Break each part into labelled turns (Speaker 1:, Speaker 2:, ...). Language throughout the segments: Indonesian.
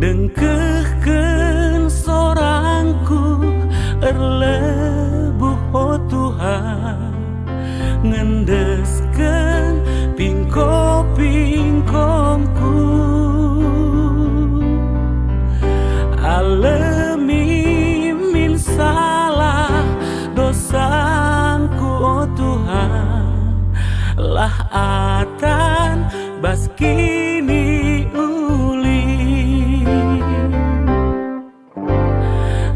Speaker 1: dengkehkeun sorangku erlebuh oh Tuhan, ngendeskeun pingko-pingkomku, alemi min salah dosaku oh Tuhan, lah atan bas kini uli.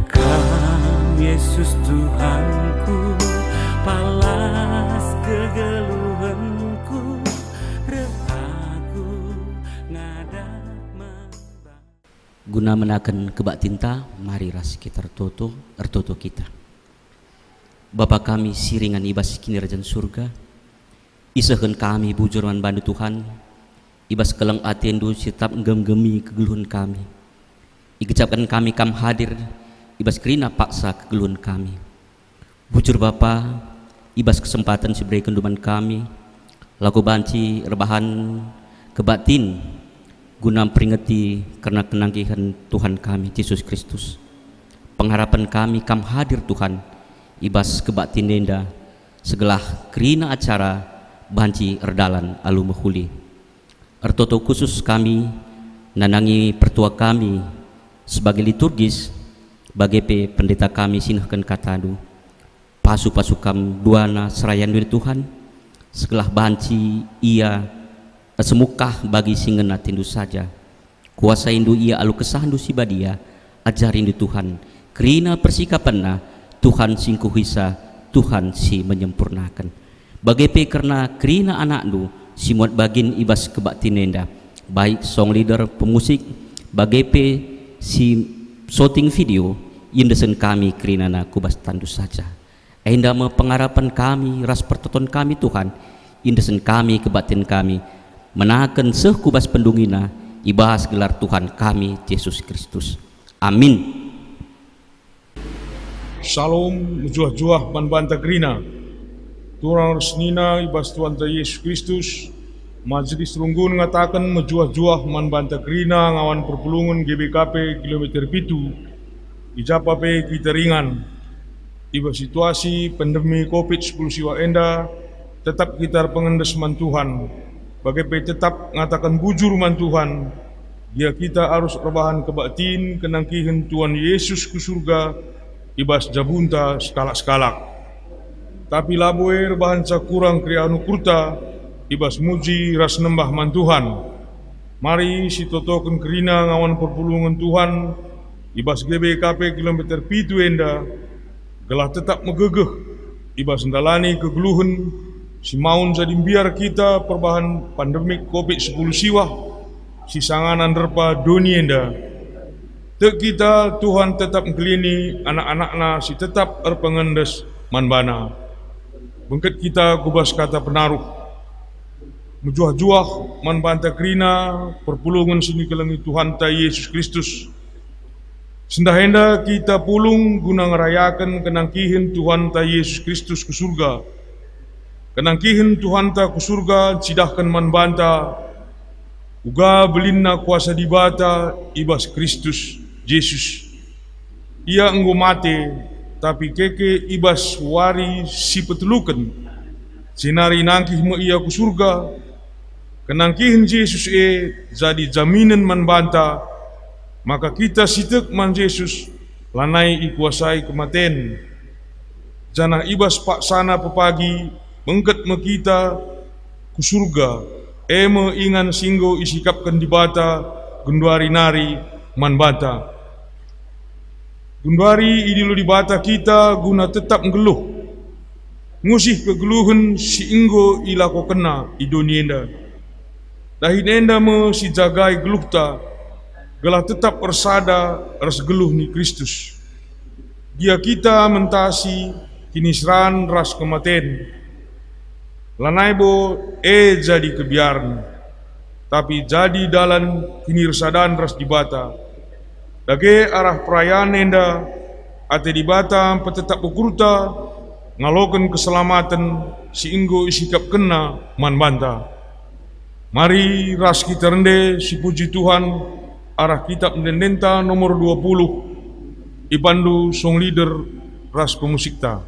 Speaker 1: Kam Yesus Tuhanku, palas kegeluhanku, rehaku ngadak membang.
Speaker 2: Guna menaken kebak tinta, mari ras kita ertoto kita. Bapa kami siringan ibas kinirajan surga, isaheun kami bujurman bandu Tuhan, ibas keleng atendu sitap gem-gemi kegeluhan kami. Ikecapkan kami kam hadir, ibas kerina paksa kegeluhan kami. Bujur Bapa, ibas kesempatan siberi kenduman kami, laku banci rebahan kebatin, guna peringati karena kenanggihan Tuhan kami Yesus Kristus. Pengharapan kami kam hadir Tuhan, ibas kebatin denda segelah kerina acara banci erdalan alu mehuli. Ertoto khusus kami nanangi pertua kami sebagai liturgis, bagi pendeta kami sinahkan katadu pasu-pasu kam duana serayan dari Tuhan, segelah banci ia semukah bagi singena tindu saja, kuasa indu ia alu kesahandu si badia, ajarin di Tuhan, kerina persikapanna Tuhan singku hisa, Tuhan si menyempurnakan. Bagaimana karena kerina anaknu si muat bagin ibas kebak tinenda, baik song leader pemusik, bagaimana si shooting video, indesen kami kerina na kubas tandu saja. Enda pengarapan kami, ras pertoton kami Tuhan, indesen kami kebatin kami, menaken sekubas pendungina, ibahas gelar Tuhan kami Yesus Kristus. Amin.
Speaker 3: Shalom, juah-juah banbanta grina. Turang resnina ibas Tuhan Yesus Kristus. Majelis Runggun ngatakan mejuah-juah manbanta grina ngawan perpulungan GBKP kilometer pitu. Ijapape kita ringan. Iba situasi pandemi COVID-19 siwa enda, tetap kita pengendes man Tuhan. Bagaimana tetap ngatakan bujur man Tuhan. Dia kita harus rebahan kebatin kenangkihan Tuhan Yesus ke surga. Ibas jabunta sekalak-sekalak. Tapi laboe rebahan kurang krianu kurta, ibas muji ras nembah man Tuhan. Mari si totoken kerina ngawan perpulungan Tuhan, ibas GBKP kilometer pitu enda, gelah tetap megegeh, ibas ndalani kegeluhan, si maun jadi biar kita perbahan pandemik COVID-19 siwah, si sanganan derpa doni enda. Tek kita Tuhan tetap ngelini anak-anakna si tetap erpengendes manbana. Bengket kita kubas kata penaruh. Mejuah-juah manbanta krina perpulungan sini kelengi Tuhan ta Yesus Kristus. Sendahenda kita pulung guna ngerayakan kenangkihin Tuhan ta Yesus Kristus ke surga. Kenangkihin Tuhan ta ke surga cidahkan manbanta. Uga belinna kuasa dibata ibas Kristus Yesus. Ia enggo mate, tapi keke ibas wari si petelukan. Sinari nangkih me ia ku surga. Kenangkihin Yesus jadi jaminan manbanta. Maka kita sitek man Yesus lanai ikuasai kematen. Jana ibas paksana pepagi mengket me kita ku surga. Eme ingan singgo isikapkan dibata gunduari nari manbata. Gunduari idilu dibata kita guna tetap ngeluh. Ngusih kegeluhan si inggo ilako kena idonienda. Dahin enda me si jagai geluh ta, gelah tetap persada ras geluh ni Kristus. Dia kita mentasi kinisran ras kematen. Lanaibo jadi kebiaran, tapi jadi dalan kinirsadan ras dibata. Dage arah perayaan enda ate dibata petetap ukurta ngaloken keselamatan si inggo isikap kena manbanta. Mari ras kita rende si puji Tuhan arah kitab Dendenta nomor 20 ipandu song leader ras pemusikta.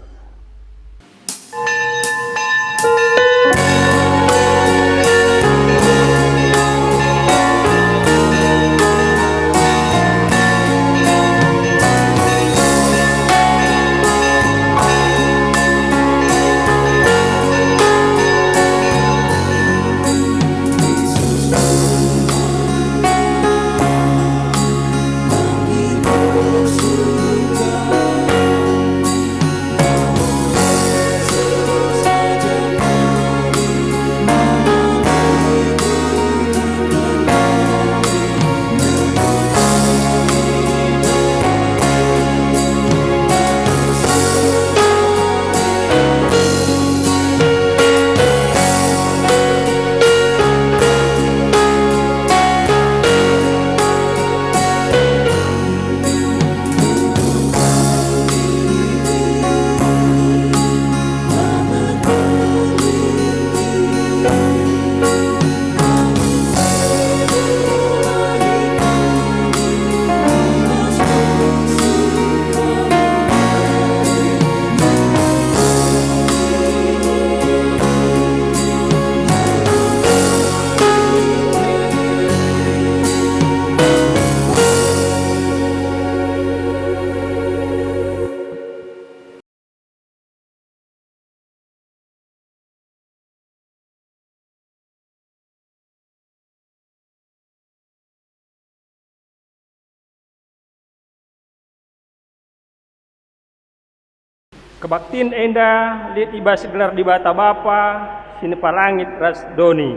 Speaker 4: Kebaktin enda lihat ibas gelar di bata Bapa sini palangit ras doni.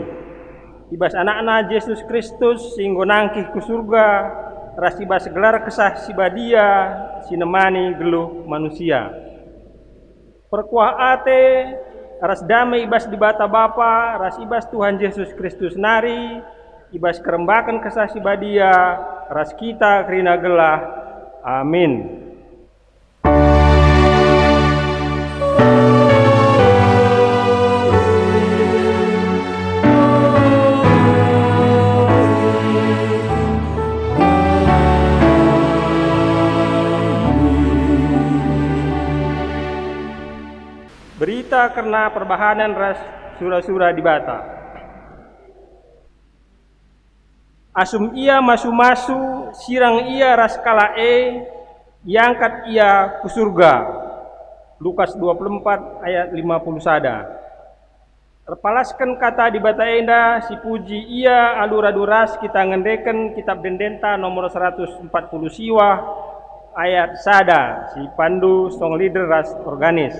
Speaker 4: Ibas anak-anak Yesus Kristus singgo nangkih ku surga ras ibas gelar kesah sibadia sinemani geluh manusia. Perkuah ate ras damai ibas di bata Bapa ras ibas Tuhan Yesus Kristus nari ibas kerembakan kesah sibadia ras kita kerina gelah. Amin. Berita karena perbahanan ras sura-sura di bata. Asum ia masu-masu, sirang ia ras kalae, yangkat ia ku surga. Lukas 24 ayat 50 sada. Terpalaskan kata di bata enda, si puji ia alura-duras kita ngendeken kitab Dendenta nomor 140 siwa ayat sada, si pandu song leader ras organis.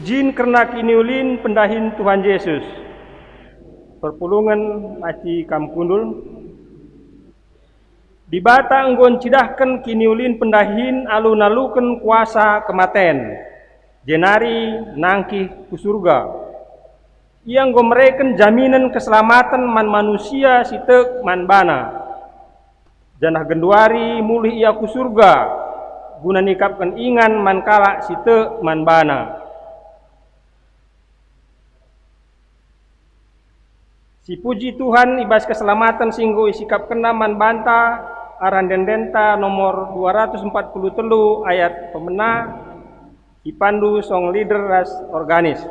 Speaker 4: Pujin karena kiniulin pendahin Tuhan Yesus. Perpulungan aci kam kundul. Di bata enggon cidahkan kiniulin pendahin alun-alukan kuasa kematen. Jenari nangkih ku surga. Yang gomereken jaminan keselamatan man manusia sitek man bana. Janah genduari mulih ia ku surga. Guna nikapkan ingan man kala sitek man bana. Si puji Tuhan ibas keselamatan singgo isikap kena man banta aran dendenta nomor 243 ayat pemena dipandu song leader ras organis.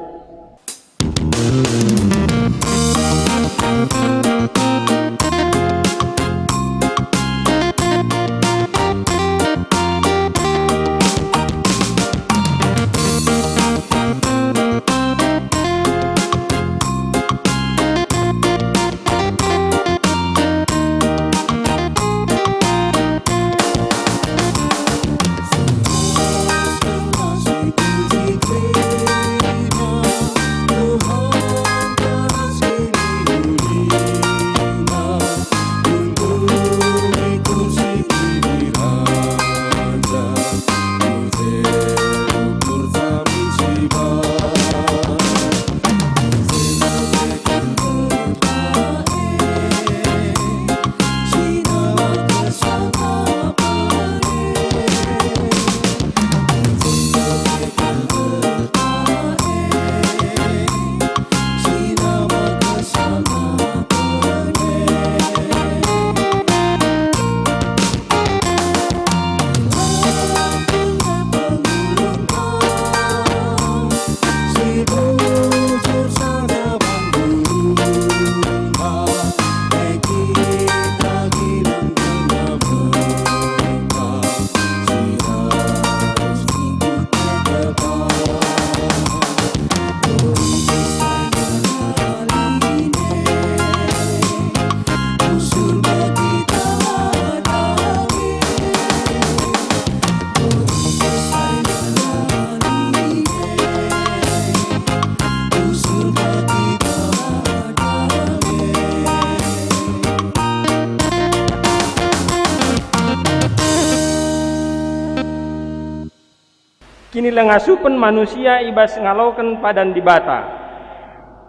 Speaker 4: Kini langasupen manusia ibas ngalaukan padan di bata.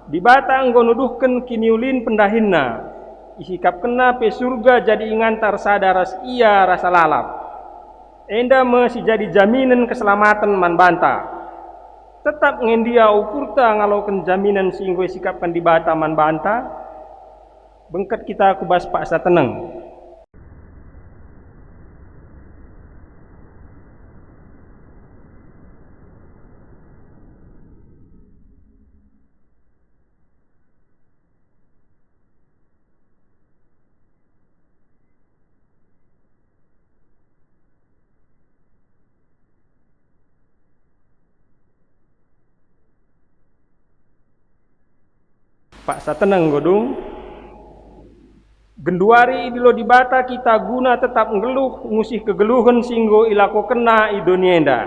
Speaker 4: Di bata enggo nuduhken kiniulin pendahinna. Isikap kena pe surga jadi ingantar sadaras ia rasa lalap. Enda masih jadi jaminan keselamatan man banta. Tetap ngendia ukurta ngalaukan jaminan singgo isikapkan di bata man banta. Bengket kita kubas paksa tenang. Pak sateneng godung genduari idilo di bata kita guna tetap ngeluh ngusih kegeluhan singgo ilako kena i dunia enda.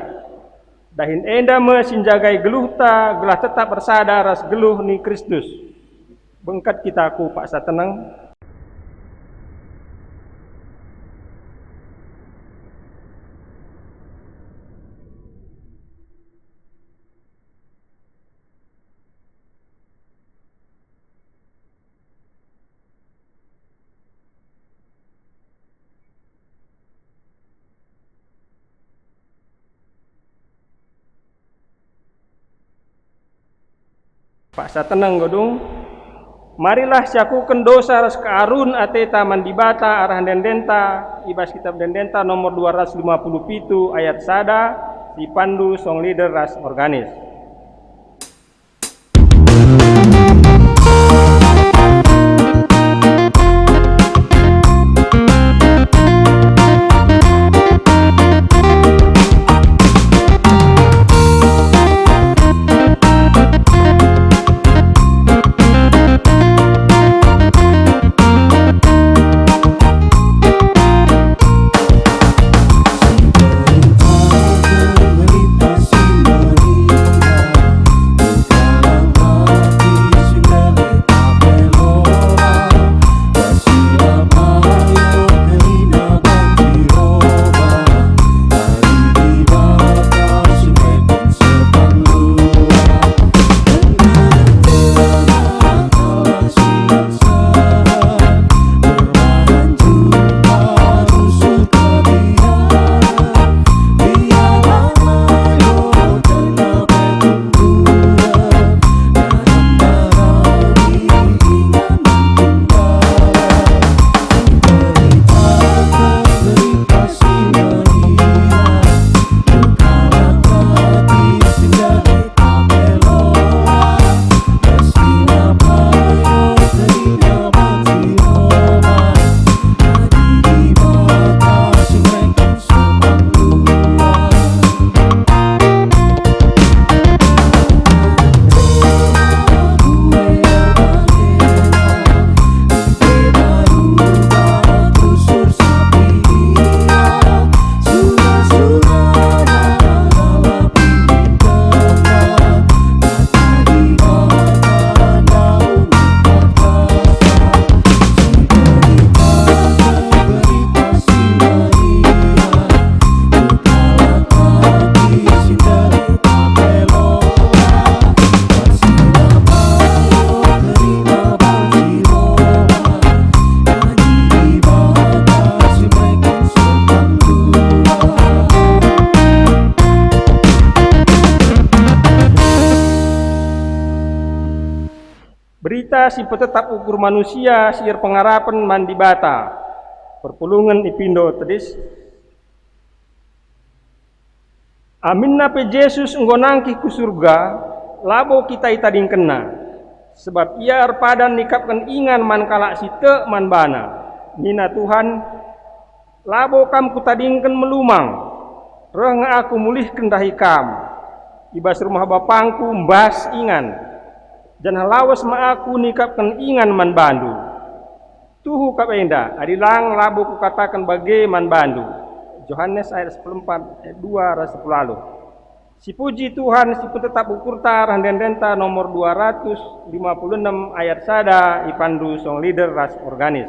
Speaker 4: Dahin enda mesinjagai geluh ta gelah tetap bersada ras geluh ni Kristus. Bengkat kita ku Pak sateneng. Pak sateneng godung, marilah syakuken dosa ras kearun ateta mandibata arah dendenta ibas kitab dendenta nomor 257 ayat sada dipandu song leader ras organis. Berita si petetap ukur manusia siar pengarapan mandi bata. Perpulungan ipindo tedis. Amin nape Yesus nggonangki ku surga, labo kita itading kena. Sebab ia arpadan nikapkan ingan man kalak si te man bana. Nina Tuhan, labo kam kutadingkan melumang. Reng aku mulihkan dahi kam. Ibas rumah bapangku mbas ingan. Dan halawas ma aku nikapkan ingan man bandu. Tuhu kapenda, adilang labo ku katakan bagai man bandu. Yohanes ayat 14 ayat 2 ayat 10 lalu. Si puji Tuhan si petetap ukurta randendenta nomor 256 ayat sada ipandu song leader ras organis.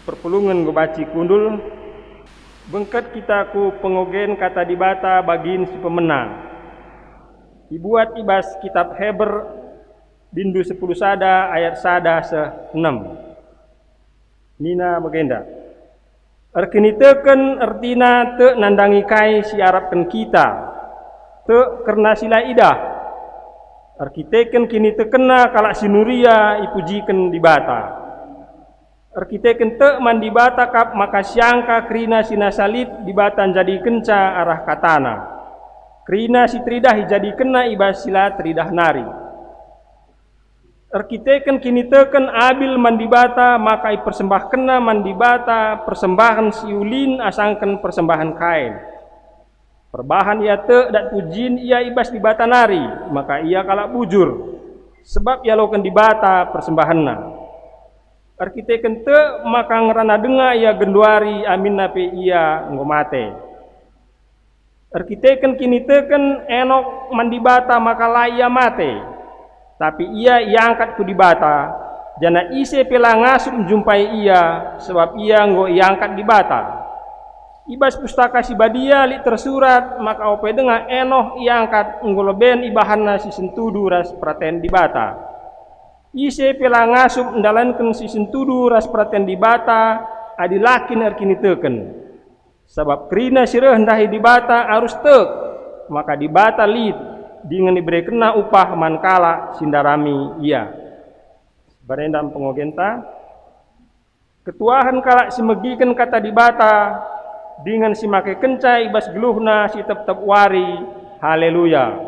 Speaker 4: Perpulungan gobaci kundul bengket kita ku pengogen kata dibata bagin si pemenang. Dibuat ibas kitab Heber bindu 10 sada ayat sada se-6. Nina bagenda. Erkini teken ertina te nandangi kai si arapkan kita. Te kerna sila idah. Arkiteken kini tekena kalak sinuria ipujiken dibata. Arkiteken te man dibata kap maka syangka krina sinasalit dibatan jadi kenca arah katana. Krina si tridah jadi kena ibas sila tridah nari. Arkiteken kini teken abil mandibata maka persembah kena mandibata persembahan siulin asangken persembahan kain. Perbahan ia te dat pujin ia ibas dibata nari maka ia kalak bujur sebab ia loken dibata persembahanna. Arkiteken te maka ngerana denga ia genduari amin nape ia ngomate. Arkiteken kini teken enok mandibata maka la ia mate. Tapi ia iangkat ku di bata, jana ise pela ngasup menjumpai ia, sebab ia nggo iangkat di bata. Ibas pustaka si badia li tersurat, maka ope denga Enoh iangkat nggoleben ibahanna si sentudu ras praten di bata. Ise pela ngasup mendalankan si sentudu ras praten di bata, adilakin erkini teken. Sebab kerina sireh ndahi di bata arus tek, maka di bata lid, dengan diberi kena upah mankala sindarami ia. Barendam pengogenta, ketuahan kalak simegikan kata di bata, dengan si make kencai ibas geluhna si tep-tep wari. Haleluya.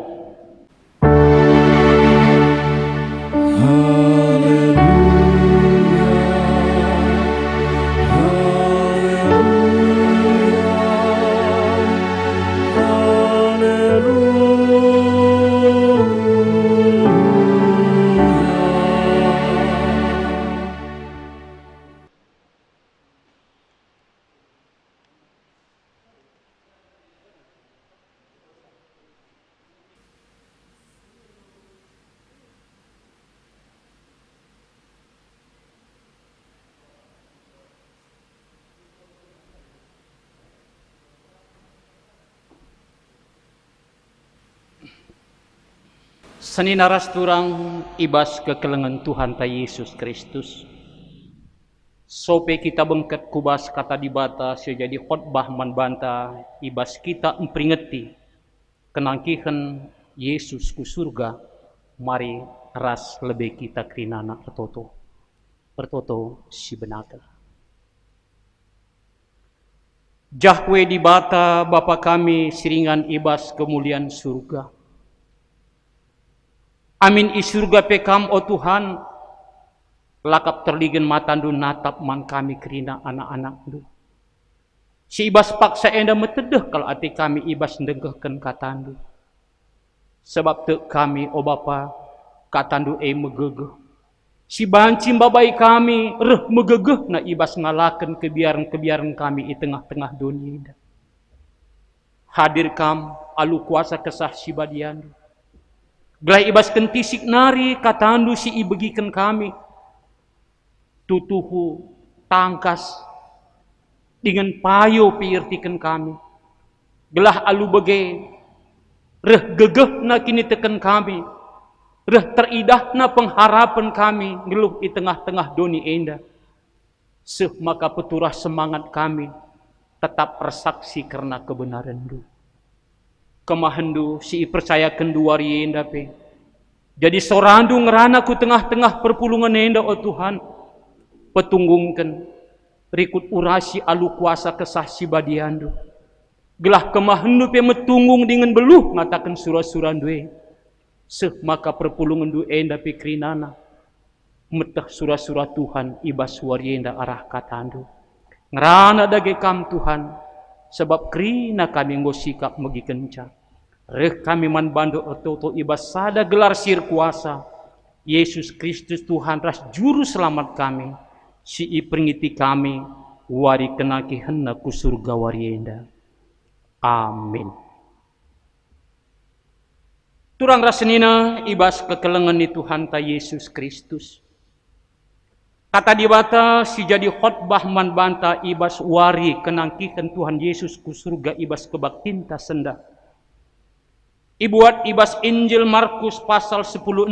Speaker 5: Saninaras turang ibas kekelengan Tuhan ta Yesus Kristus. Sope kita bengket kubas kata di bata sejadi khotbah manbanta ibas kita empringeti kenangkihan Yesus ku surga. Mari ras lebih kita kerinana pertoto si benaga. Jahwe di bata Bapa kami siringan ibas kemuliaan surga. Amin i surga pekam o Tuhan, lakap terligen matandu natap man kami kerina anak-anak du. Si ibas paksa enda metedeh kalau ati kami ibas ndengkehken katandu. Sebab te kami o Bapa katandu megegeh. Si bancim babai kami reh megegeh na ibas ngalaken kebiaran-kebiaran kami i tengah-tengah dunia. Hadir kam alu kuasa kesah si badiandu. Gelai ibas kentisik nari katandu si ibegikan kami. Tutuhu tangkas dengan payo piirtikan kami. Gelah alu bege reh gegeh na kini teken kami. Reh teridah na pengharapan kami ngeluh di tengah-tengah doni enda. Seh maka peturah semangat kami tetap bersaksi karena kebenaran du. Kemahendu si percaya kenduari enda pe. Jadi sorandu ngerana ku tengah-tengah perpulungan enda o Tuhan. Petunggungkan rikut urasi alu kuasa kesah si badiandu. Gelah kemahendu pe metunggung dengan beluh ngatakan surah-surah due. Seh maka perpulungan du enda pe kerinana. Metah surah-surah Tuhan ibas wari enda arah katandu. Ngerana dage kam Tuhan. Sebab krina kami ngosikap megi kencang. Reh kami man bando ototo ibas sada gelar sir kuasa. Yesus Kristus Tuhan ras juru selamat kami. Si ipringiti kami wari kenaki henna ku surga warienda. Amin. Turang rasenina ibas kekelengan ni Tuhan ta Yesus Kristus. Kata di bata si jadi khotbah man banta ibas wari kenangkikan Tuhan Yesus ku surga ibas kebaktinta senda. Ibuat ibas Injil Markus pasal 10:6.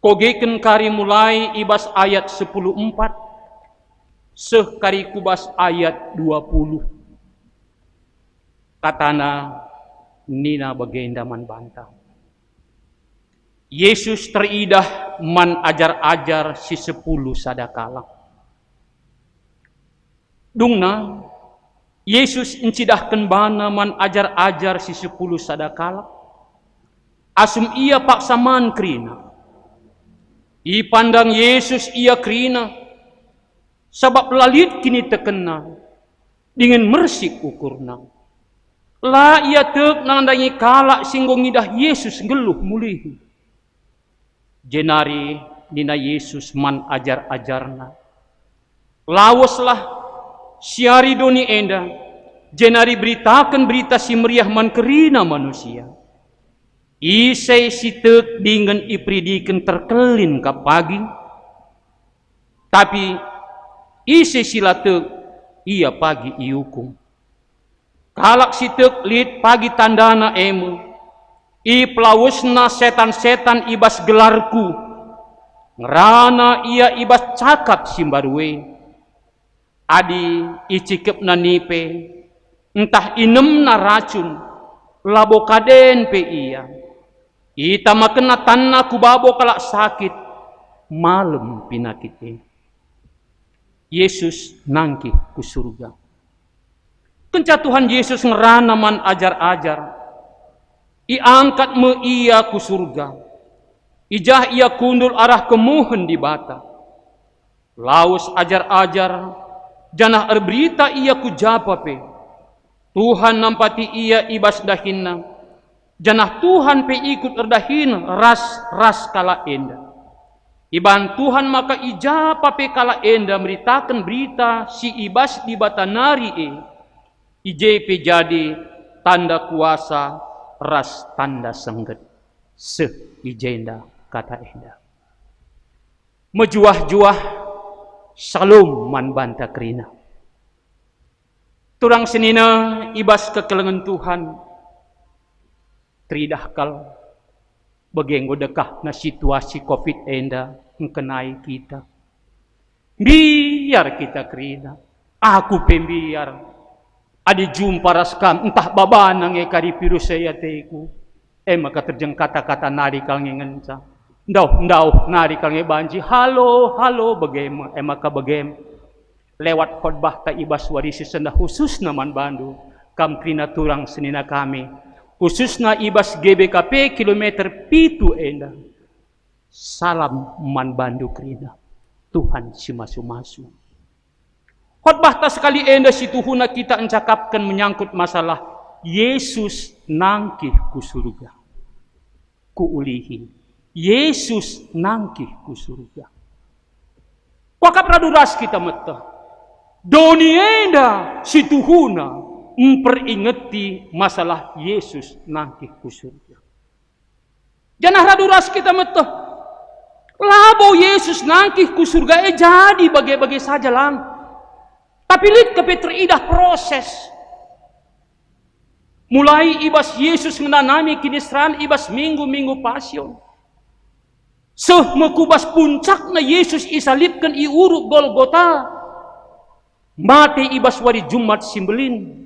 Speaker 5: Kogeken kari mulai ibas ayat 10:4. Seh kari kubas ayat 20. Katana nina bagenda man banta. Yesus teridah man ajar-ajar si 10 sadakala. Dungna Yesus encidahkan bana man ajar-ajar si 10 sadakala. Asum ia paksa man krina. I pandang Yesus ia krina. Sebab lalit kini tekena. Dengan mersik ukurna. La ia tek nandangi kalak singgong idah Yesus geluh mulihi. Jenari nina Yesus man ajar-ajarna. Lawaslah siari doni enda. Jenari beritakan berita si meriah man kerina manusia. Isai sitek dengan ipridikan terkelin ka pagi, tapi isai silatek ia pagi iukum. Kalak sitek lit pagi tandana emu, i pelawusna setan-setan ibas gelarku, ngerana ia ibas cakap simbarwe, adi icikep na nipe, entah inem na racun, labo kaden pe iya. Ita makena tanna kubabo kalak sakit, malam pinakite. Yesus nangki ku surga. Kenca Tuhan Yesus ngerana man ajar-ajar, iangkat me ia ku surga. Ijah ia kundul arah kemuhen di bata. Laus ajar-ajar, janah erberita ia ku japape. Tuhan nampati ia ibas dahinna. Janah Tuhan pe ikut erdahin ras kala enda. Iban Tuhan maka ijapa pe kala enda meritakan berita si ibas di batanari ije pe jadi tanda kuasa ras tanda sengget se ijenda kata enda. Mejuah-juah salum man banta krina. Turang senina ibas kekelengan Tuhan. Tridahkal bagenggo dekah na situasi COVID enda mengkenai kita. Biar kita krina, aku pembiar. Adi jumpa raskam entah babanang ekari virus saya teku. Maka terjeng kata-kata nari kal ngenca. Ndau nari kal ngebanji. Halo bagem. Maka bagem. Lewat khotbah ta ibas warisi senda khusus naman bandu. Kam krina turang senina kami. Khususnya ibas GBKP kilometer pitu enda. Salam man bandu krina. Tuhan si masu-masu. Khotbah ta sekali enda si tuhuna kita encakapkan menyangkut masalah Yesus nangkih ku surga. Ku ulihi. Yesus nangkih ku surga. Wakap raduras kita meta. Doni enda si tuhuna memperingati masalah Yesus nangkih ku surga. Janah raduras kita meta. Labo Yesus nangkih ku surga jadi bagai-bagai saja lang. Tapi lihat kepe teridah proses. Mulai ibas Yesus menanami kinisran ibas minggu-minggu pasyon. Mekubas puncakna Yesus isalibkan iuruk Golgota. Mati ibas wari Jumat Simbelin.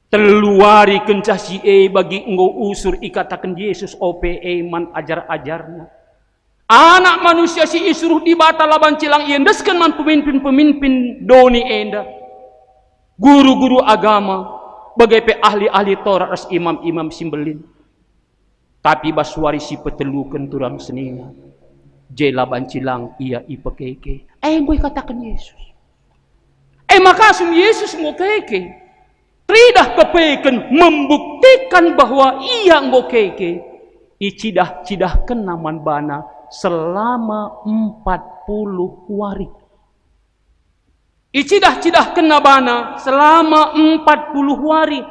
Speaker 5: Teluari kencah si bagi engkau usur ikatakan Yesus OPE man ajar-ajarnya. Anak manusia si isuruh di bata laban cilang iendeskan man pemimpin-pemimpin doni enda. Guru-guru agama bagai pe ahli-ahli Taurat as imam-imam Simbelin. Tapi baswari si petelukan turang senina. Laban cilang ia ipekeke. Gue katakan Yesus. Makasum Yesus ngokeke. Tridah kepeken membuktikan bahwa ia ngokeke icidah kenaman bana selama 40 hari. Icidah kena bana selama 40 hari.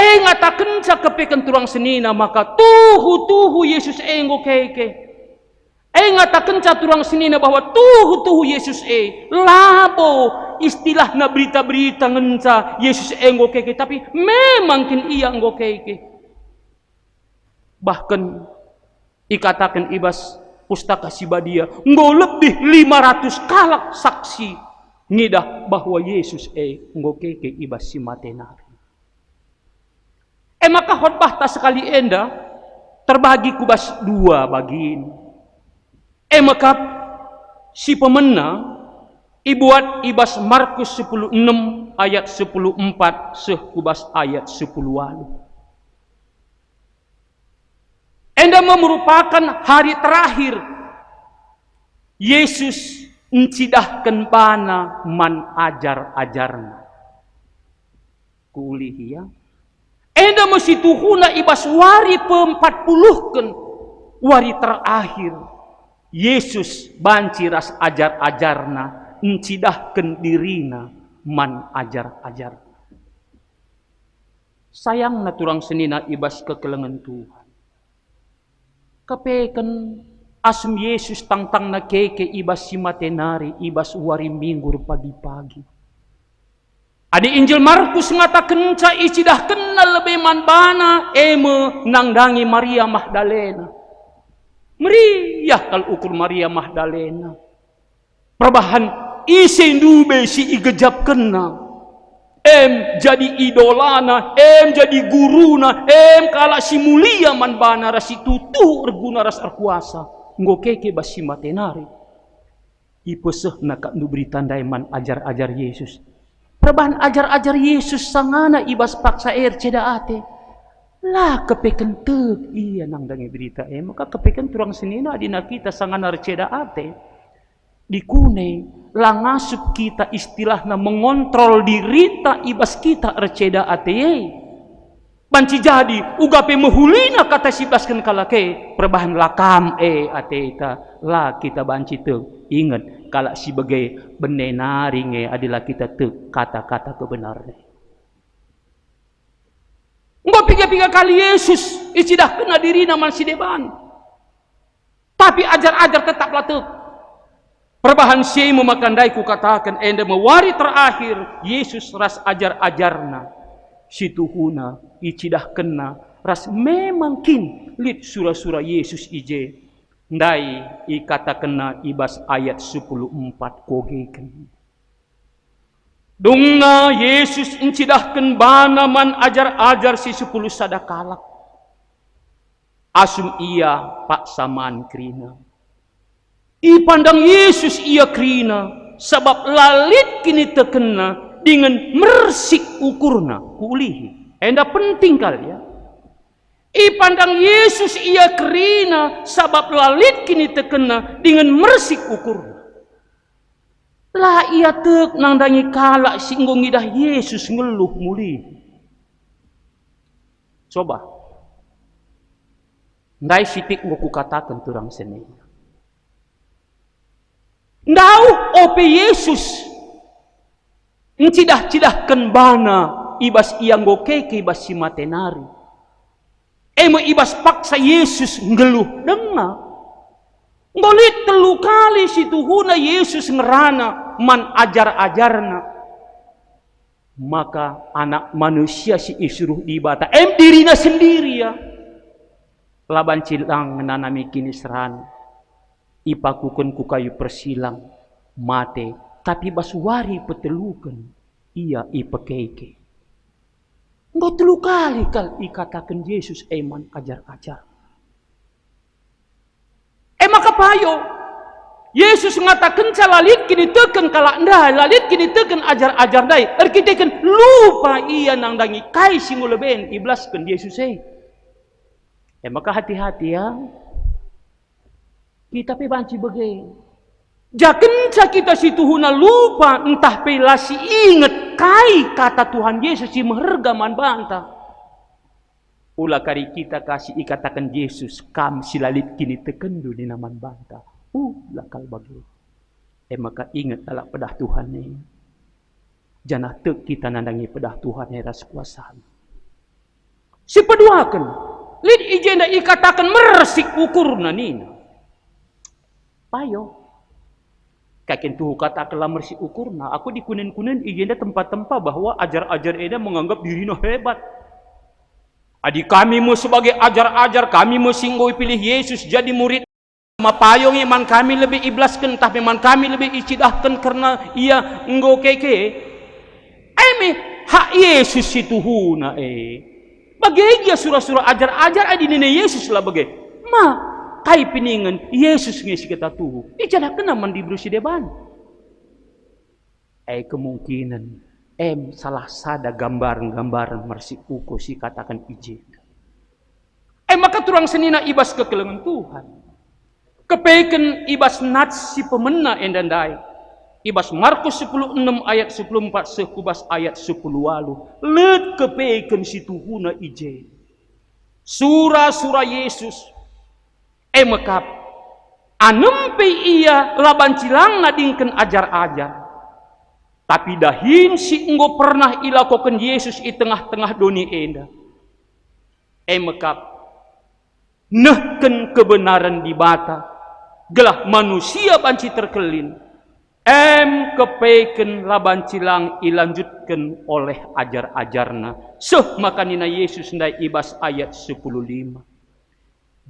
Speaker 5: Ngatakan sa kepeken turang senina maka tuhu Yesus ngokeke. Ngatakan sa turang senina bahwa tuhu Yesus labo istilah na berita-berita ngenca Yesus ngokeke tapi memang kin ia ngokeke. Bahkan ikatakan ibas pustaka Sibadia nggo lebih 500 kalak saksi ngidah bahwa Yesus ngokeke ibas si matenari. Maka khotbah ta sekali enda terbagi kubas 2 bagian. Maka si pemena ibuat ibas Markus 10:6 ayat 10:4 sekubas ayat 10:8. Enda merupakan hari terakhir Yesus encidahkan bana man ajar-ajarna. Kulihi ya. Enda mesti tuhuna ibas wari pe-40 wari terakhir Yesus banci ras ajar-ajarna encidahkan dirina man ajar-ajar. Sayang na turang senina ibas kekelengan Tuhan. Kapeken asum Yesus tangtang na keke ibas si matenari, ibas wari minggur pagi-pagi. Adi Injil Markus ngatakan ca icidah kenal lebih manbana eme nangdangi Maria Magdalena. Meriah kal ukur Maria Magdalena. Perbahan isen dube si igejap kena. Jadi idolana, jadi guruna, kala si mulia manbana rasi tutu erguna ras arkuasa. Ngo keke basi matenari. Ipeseh nak nu beri tandai man ajar-ajar Yesus. Perbahan ajar-ajar Yesus sangana ibas paksa ceda ate. Lah kepeken teg iya nang dangi berita maka kepeken turang senina adina kita sangana ceda ate. Dikune lah ngasup kita istilahna mengontrol dirita ibas kita receda ate. Banci jadi ugape mehulina kata sibaskan kalake perbahan lakam ate ita lah kita banci teu ingat kalau sebagai benenaring adalah kita teu kata-kata kebenaran. Enggak piga-piga kali Yesus icidah kena diri naman si deban. Tapi ajar-ajar tetaplah teu. Perbahan si memakandai ku katakan enda mewari terakhir Yesus ras ajar-ajarna situhuna icidah kena ras memang kin lit surah-surah Yesus ije ndai ikata kena ibas ayat 14 kogeken dungna Yesus incidahkan banaman ajar-ajar si 10 sadakalak asum iya pak saman krina ipandang Yesus ia krina sebab lalit kini terkena dengan mersik ukurna kulihi. Enda penting kali ya. Ipandang Yesus ia krina sebab lalit kini terkena dengan mersik ukurna. Lah ia tek nandangi kalak singgung idah Yesus ngeluh mulihi. Coba. Ndai sitik ngoku katakan turang seni. Ndau ope Yesus cidah-cidahkan bana ibas iang gokeke ibas si matenari ibas paksa Yesus ngeluh dengar ngolit telu kali situhuna Yesus ngerana man ajar-ajarna maka anak manusia si isuruh dibata dirina sendiri ya laban cilang nanami kini seran ipakukun ku kayu persilang mate tapi baswari petelukan iya ipekeke enggak telu kali kal ikatakan Yesus eman ajar-ajar maka payo Yesus ngatakan calalit kini teken kalak ndai lalit kini teken ajar-ajar dai erkiteken lupa iya nang dangi kai simuleben iblaskan Yesus maka hati-hati ya kita pe banci bege. Jakenca kita situhuna lupa entah pelasi inget kai kata Tuhan Yesus si meherga man banta. Ulah kari kita kasih ikatakan Yesus kam silalit kini tekendu di naman banta. Ulah kal bagi. Maka ingat ala pedah Tuhan ni. Janah tek kita nandangi pedah Tuhan yang ras kuasa. Si peduakan. Lid ijenda ikatakan meresik ukurna nina. Payo. Kakin tuh kata kelamar si ukurna. Aku di kunen-kunen ijenda tempat-tempat bahwa ajar-ajar ini menganggap dirinya hebat. Adik kami mau sebagai ajar-ajar, kami mau singgoi pilih Yesus jadi murid. Sama payong iman kami lebih iblaskan, tapi iman kami lebih icidahkan karena ia enggo keke. Hak Yesus itu huna Bagai dia surah-surah ajar-ajar adi nene Yesus lah bagai. Kai piningan Yesus ngisi kita tuh ijana kena mandi berusi deban kemungkinan salah sada gambaran marsi uko si katakan ije maka turang senina ibas kekelengan Tuhan kepeken ibas nats si pemena endandai ibas Markus 10:6 ayat 14 sekubas ayat 10 walu let kepeken si tuhuna ije surah-surah Yesus mekap anempe iya laban cilang nadingken ajar-ajar Tapi dahin si enggo pernah ilakokan Yesus i tengah-tengah doni enda. Mekap nehken kebenaran di bata. Gelah manusia banci terkelin. Kepeken laban cilang ilanjutkan oleh ajar-ajarna. Maka nina Yesus ndai ibas ayat 15.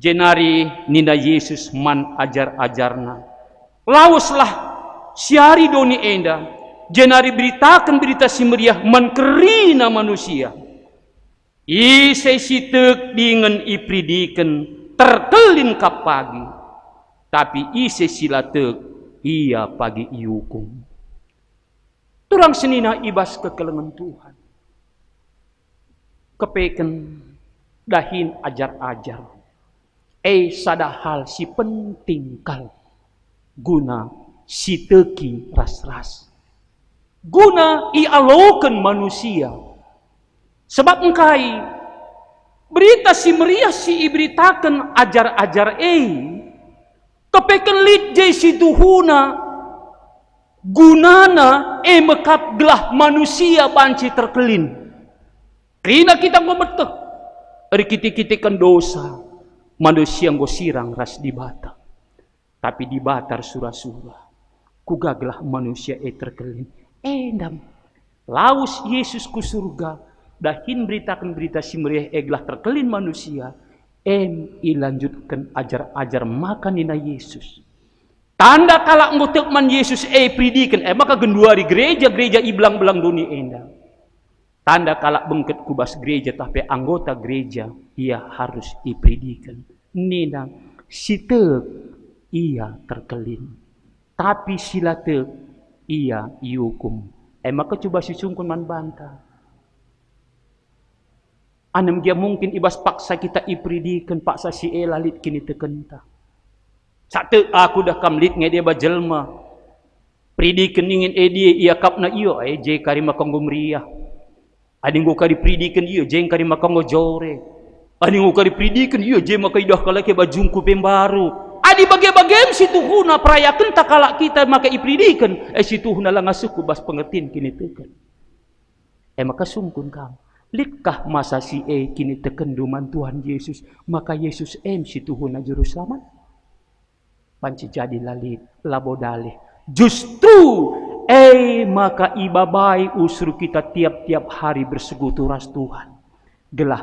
Speaker 5: Jenari nina Yesus man ajar-ajarna. Lawuslah siari doni enda. Jenari beritakan berita si meriah man kerina manusia. Ise sitek dengan ipridiken terkelin kap pagi. Tapi ise silatek ia pagi iukum. Turang senina ibas kekelengan Tuhan. Kepeken dahin ajar-ajar. Sada hal si penting kal. Guna si teki ras-ras. Guna ialokan manusia. Sebab engkai berita si meriah si iberitakan ajar-ajar kepeken lit jay si tuhuna gunana mekap gelah manusia banci terkelin. Kina kita ngobetek eri kiti-kitikan dosa manusia ngo sirang ras di bata. Tapi di batar surah-surah kugaglah manusia terkelin. Endam laus Yesus ku surga dahin beritakan berita si meriah eglah terkelin manusia. Ilanjutkan ajar-ajar maka nina Yesus. Tanda kalak ngutekman Yesus pridikan maka genduari gereja iblang-belang dunia enda. Tanda kalak bengket kubas gereja tapi anggota gereja ia harus ipridikan. Nina sitek ia terkelin. Tapi silatek ia iukum. Maka coba sisungkun man bantah. Anem dia mungkin ibas paksa kita ipridikan paksa si lalit kini tekenta. Satu aku dah kamlit nge dia bajelma. Pridikan ingin dia ia kapna iyo je kari makanggo meriah. Ading go kari pridikan iyo je kari makanggo jore. Ading go kari pridikan iyo je maka idah kala ke bajungku pembaru. Adi bagian-bagian si tuhuna perayakan tak kalak kita maka ipridikan. Si tuhuna lang asuku bas pengertian kini tekan. Maka sungkun kamu. Litkah masa si kini tekenduman Tuhan Yesus, maka Yesus si Tuhuna juru selamat. Panci jadi lalit, labodalih. Justru maka ibabai usru kita tiap-tiap hari bersekutu ras Tuhan. Gelah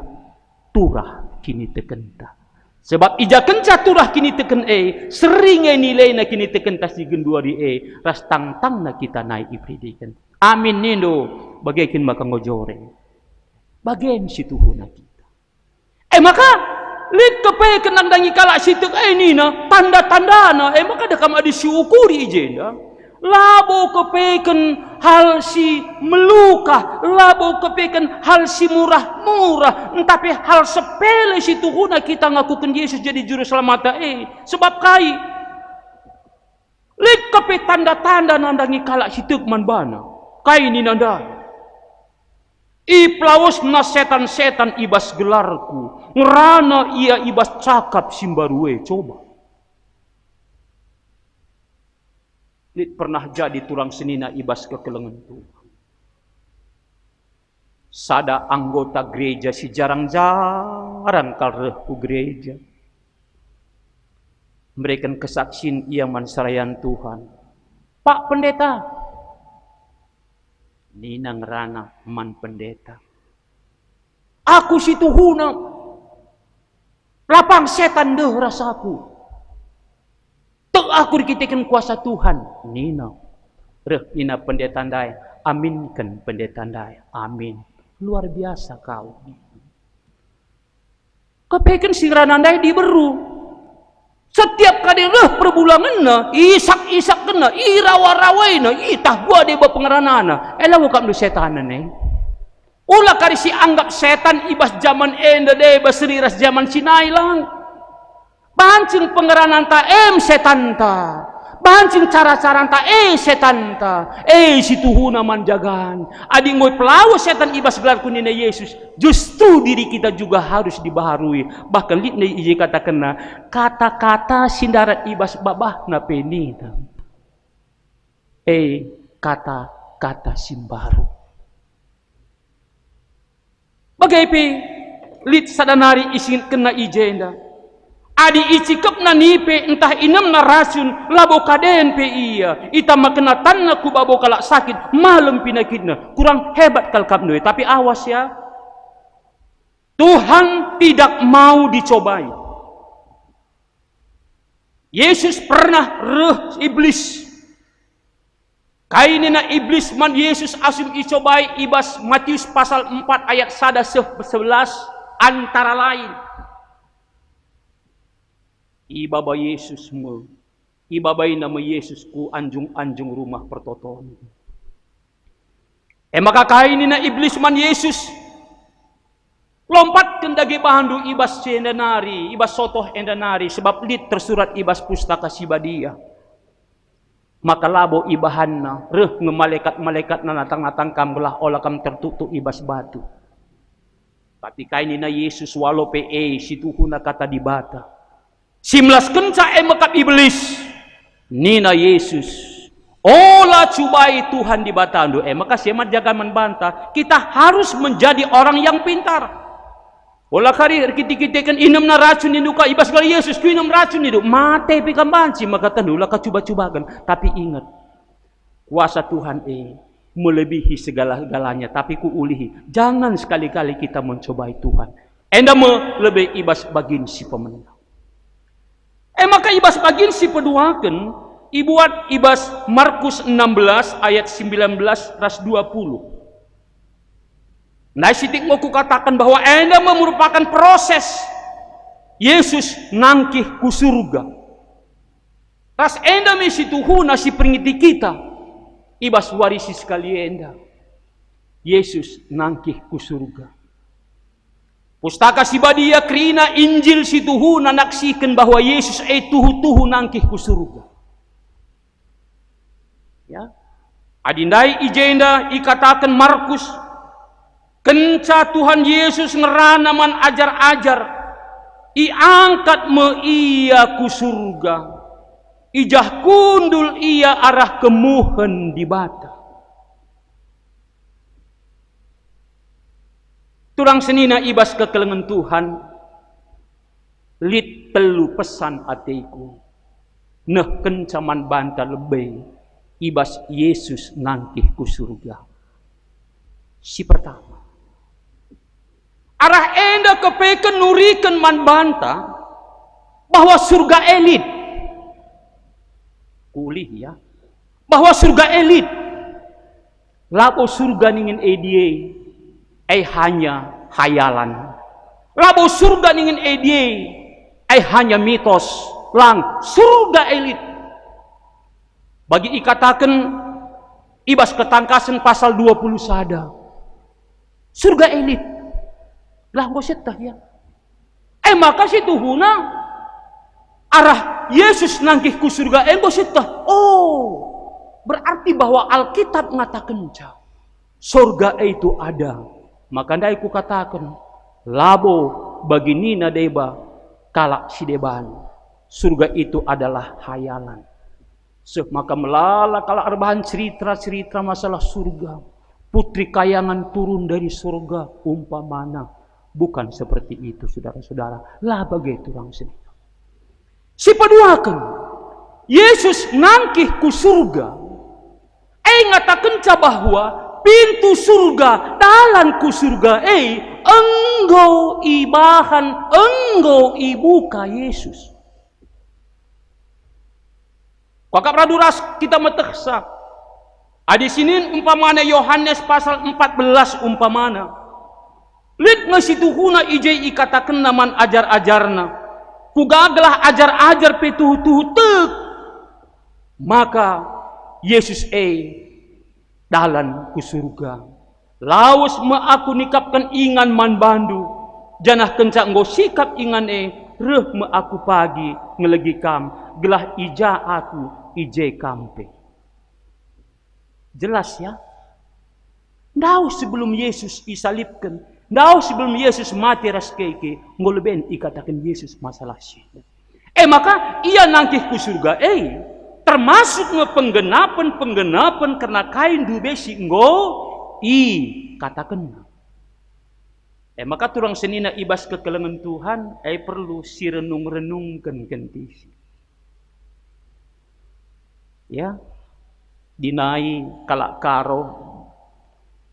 Speaker 5: turah kini tekenta. Sebab ija kenca turah kini teken sering nilai na kini tekenta si genduari ras tang-tang na kita naik ipridikan. Amin nindo bagaikan maka ngojore. Bagian si Tuhuna kita. Maka lit kepe kenang dangi kalak sitek nina tanda-tanda na maka dekam adi si ukuri ijenda. Labo kepeken hal si meluka, labo kepeken hal si murah-murah, tapi hal sepele si Tuhuna kita ngakukan Yesus jadi juru selamat sebab kai lit kepe tanda-tanda nandangi kalak sitek man bana. Kai ni nanda. Iplawas na setan-setan ibas gelarku. Ngerana ia ibas cakap simbarue. Coba. Lit pernah jadi turang senina ibas kekelengan Tuhan. Sada anggota gereja si jarang-jarang kalrehu gereja. Memberikan kesaksian ia mansarayan Tuhan. Pak Pendeta. Ninang rana man pendeta. Aku si Tuhuna. Lapang setan deh rasaku. Tek aku dikitakan kuasa Tuhan. Nina. Nina pendeta ndai. Aminkan pendeta ndai. Amin. Luar biasa kau. Kepekan si rana ndai diberu. Setiap kali perbulangan na, isak-isak kena, irawa-rawai na, itah gua deba pengeranana. Elah bukan lu setanan Ulah kari si anggap setan ibas zaman enda deba seriras zaman Sinai lang. Bancing pengeranan ta setan ta. Bancing cara-cara ta setan ta. Si Tuhuna manjagan. Adi ngoy pelawas setan ibas gelar kunina Yesus. Justru diri kita juga harus dibaharui. Bahkan litna iji katakan kata-kata sindarat ibas babah na penita. Kata kata simbaru. Bagaipi lit sadanari isin kena ijenda. Adi icikap na nipe entah inam na rasun labo kaden pe iya. Ita makena tanna ku babo kalak sakit malam pinakitna. Kurang hebat kalkap nui. Tapi awas ya. Tuhan tidak mau dicobai. Yesus pernah reh iblis. Kainina iblis man Yesus asum icobai ibas Matius pasal 4 ayat 11 antara lain. Ibaba Yesus mo. Ibabay nama Yesus ku anjung-anjung rumah pertoton. Maka kainina iblis man Yesus. Lompat kendagi bahandu ibas endanari, ibas sotoh endanari, sebab lit tersurat ibas pustaka sibadia. Maka labo ibahanna, reh ngemalaikat-malaikat na natang-natang kam belah olah kam tertutup ibas batu. Tapi kainina Yesus walau pe situhuna kata dibata. Simlas kenca mekap iblis. Nina Yesus. Olah cubai Tuhan dibatandu. Maka semat jangan membantah. Kita harus menjadi orang yang pintar. Olah kari kita kan inam na racun induka ibas kali Yesus ku inam racun hidup mate pikam banci maka tandu lah coba-cobakan. Tapi ingat kuasa Tuhan melebihi segala-galanya. Tapi ku ulihi jangan sekali-kali kita mencobai Tuhan. Enda lebih ibas bagin si pemenang. Maka ibas bagin si peduakan ibuat ibas Markus 16 ayat 19 ras 20. Nah, sitik mau kukatakan bahwa enda merupakan proses Yesus nangkih ku surga. Tas enda mesi tuhuna si pringiti kita. Ibas warisi sekali enda. Yesus nangkih ku surga. Pustaka sibadia krina Injil si tuhuna naksikan bahwa Yesus tuhu-tuhu nangkih ku surga. Ya. Adindai ijenda ikatakan Markus kenca Tuhan Yesus ngeranaman ajar-ajar iangkat me ia ku surga ijah kundul ia arah kemuhen di bata. Turang senina ibas kekelengan Tuhan lit telu pesan atiku nah kencaman banta lebih ibas Yesus nangkih ku surga. Si pertama arah enda kepeken nurikan man banta bahwa surga elit. Kulih ya. Bahwa surga elit. Labo surga ningin edie hanya hayalan. Labo surga ningin edie hanya mitos. Lang surga elit. Bagi ikatakan ibas ketangkasan pasal 20 sada. Surga elit. Lah bosetah ya. Maka si tuhuna arah Yesus nangkih ku surga bosetah. Oh, berarti bahwa Alkitab mengatakan surga itu ada. Maka ndai ku katakan labo bagi nina deba kalak si deban. Surga itu adalah hayalan. Maka melala kalak rebahan cerita-cerita masalah surga. Putri kayangan turun dari surga umpamana. Bukan seperti itu saudara-saudara. Lah begitu orang sini. Si paduakan Yesus nangkih ku surga. Ngatakan bahwa pintu surga dalam ku surga engkau ibahan engkau ibuka Yesus. Kakak praduras kita meteksa. Di sini umpamana Yohanes pasal 14 umpamana. Lit ngasituhuna ijai ikatakan naman ajar-ajarna. Kugagalah ajar-ajar petuh-tuh tek. Maka Yesus dalan ku surga. Lawas ma aku nikapkan ingan man bandu. Janah kencak nggo sikap ingan reh ma aku pagi ngelegi kam. Gelah ija aku ije kampe. Jelas ya. Ndau sebelum Yesus disalibkan. Ndau sebelum Yesus mati ras keke, ngoleben ikatakan Yesus masalah sih. Maka ia nangkih ku surga. termasuk penggenapan karena kain dubesi nggo i katakan. Maka turang senina ibas kekelengan Tuhan perlu si renung-renungkan gentisi. Ya, dinai kalak karo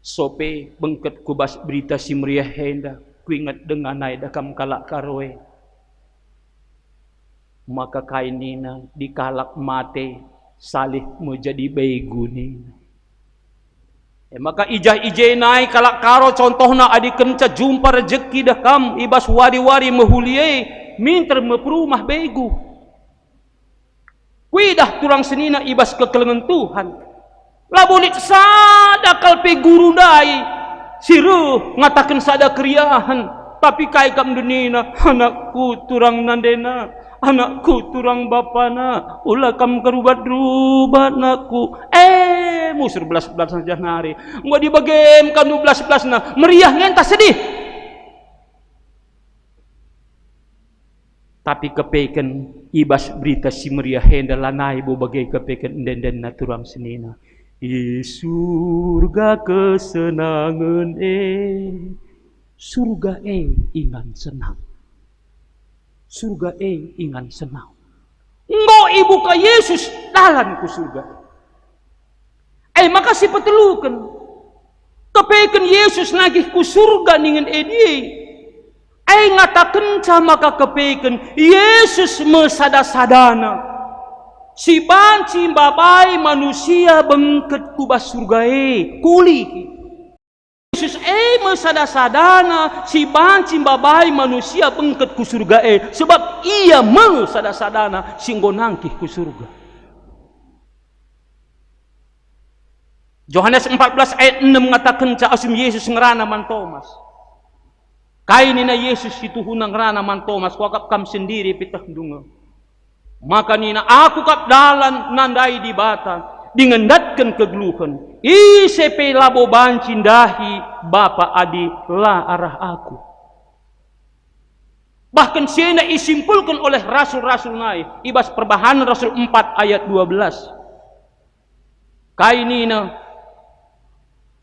Speaker 5: sope bengket kubas berita si meriah henda kuingat dengan nai dakam kalak karoe. Maka kainina dikalak mate salih menjadi beguni. Maka ijah-ijah naik kalak karo contohna adi kenca jumpa rezeki dakam ibas wari-wari mehulie minter meperumah begu. Kuidah turang senina ibas kekelengan Tuhan. Labulik sadakal pe guru dai siru ngatakan sada kriahan tapi kai kam dunina anakku turang nandena anakku turang bapana ulah kam kerubat-rubat naku musur belas-belas saja nari gua dibagem kan 12 na meriah ngentas sedih tapi kepeken ibas berita si meriah henda lanai bo bagai kepeken den naturang senina di surga kesenangan surga ingan senang surga ingan senang ngo ibu ka Yesus dalan ku surga maka si petelukan kepeken Yesus nagih ku surga ningen die ngatakan maka kepeken Yesus mesada-sadana si banci babai manusia bengket kubas surga kuli Yesus mesada-sadana si banci babai manusia bengket ku surga sebab ia mesada-sadana singgo nangkih ku surga. Yohanes 14 ayat 6 mengatakan ca asum Yesus ngerana man Thomas. Kainina Yesus itu hunang ngerana man Thomas wakap kam sendiri pitah dunga. Maka nina aku kap dalan nandai di bata dingendatkan kegeluhan isepe labo bancindahi Bapa adi la arah aku. Bahkan siena isimpulkan oleh rasul-rasul nai ibas perbahanan Rasul 4 ayat 12 kainina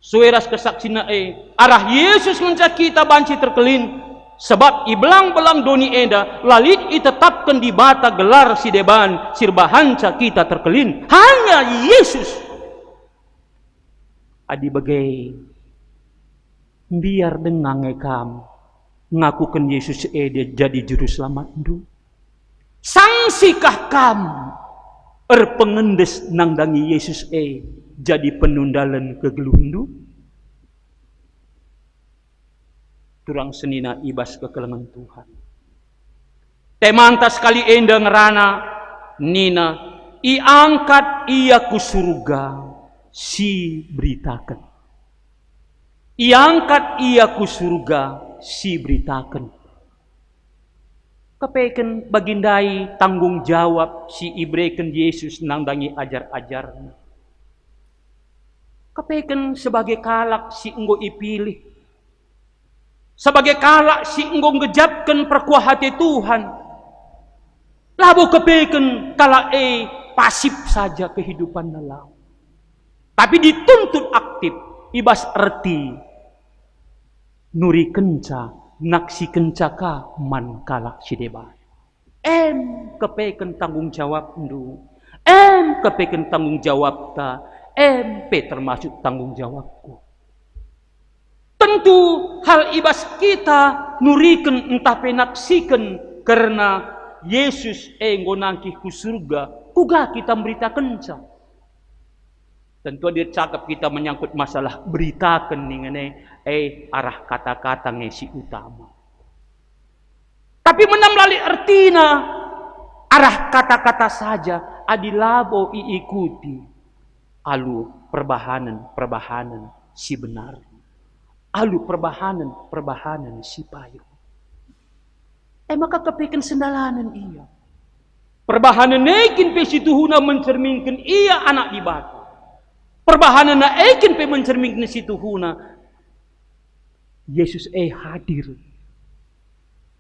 Speaker 5: sueras kesaksina arah Yesus mencak kita banci terkelin sebab ibelang-belang doni eda lalit itetapkan di bata gelar si deban sirbahanca kita terkelin hanya Yesus adi bagai biar dengang kam ngakukan Yesus dia jadi juru selamat du sangsikah kam pengendes nangdangi Yesus jadi penundalan kegeluhndu turang senina ibas kekelengan Tuhan temantas kali enda ngerana nina iangkat ia ku surga si beritakan iangkat ia ku surga si beritakan kepeken bagindai tanggung jawab si ibreken Yesus nangdangi ajar-ajarnya kepeken sebagai kalak si enggo ipilih sebagai kalak si enggo ngejapkan perkuah hati Tuhan labu kepeken kalak pasif saja kehidupan nalau tapi dituntut aktif ibas erti nuri kenca naksi kencaka man kalak si deban kepeken tanggung jawab ndu kepeken tanggung jawab ta termasuk tanggung jawabku. Tentu hal ibas kita nuriken entah penaksikan karena Yesus ngonangkih ku surga kuga kita berita kenca. Tentu dia cakap kita menyangkut masalah beritakan ningene arah kata-kata ngesi utama. Tapi menamlali artina arah kata-kata saja adilabo iikuti alu perbahanan si benar alu perbahanan si payu maka kepeken sendalanan iya perbahanan ekin pe situhuna mencerminkan iya anak di batu perbahanan ekin pe mencerminkan situhuna Yesus hadir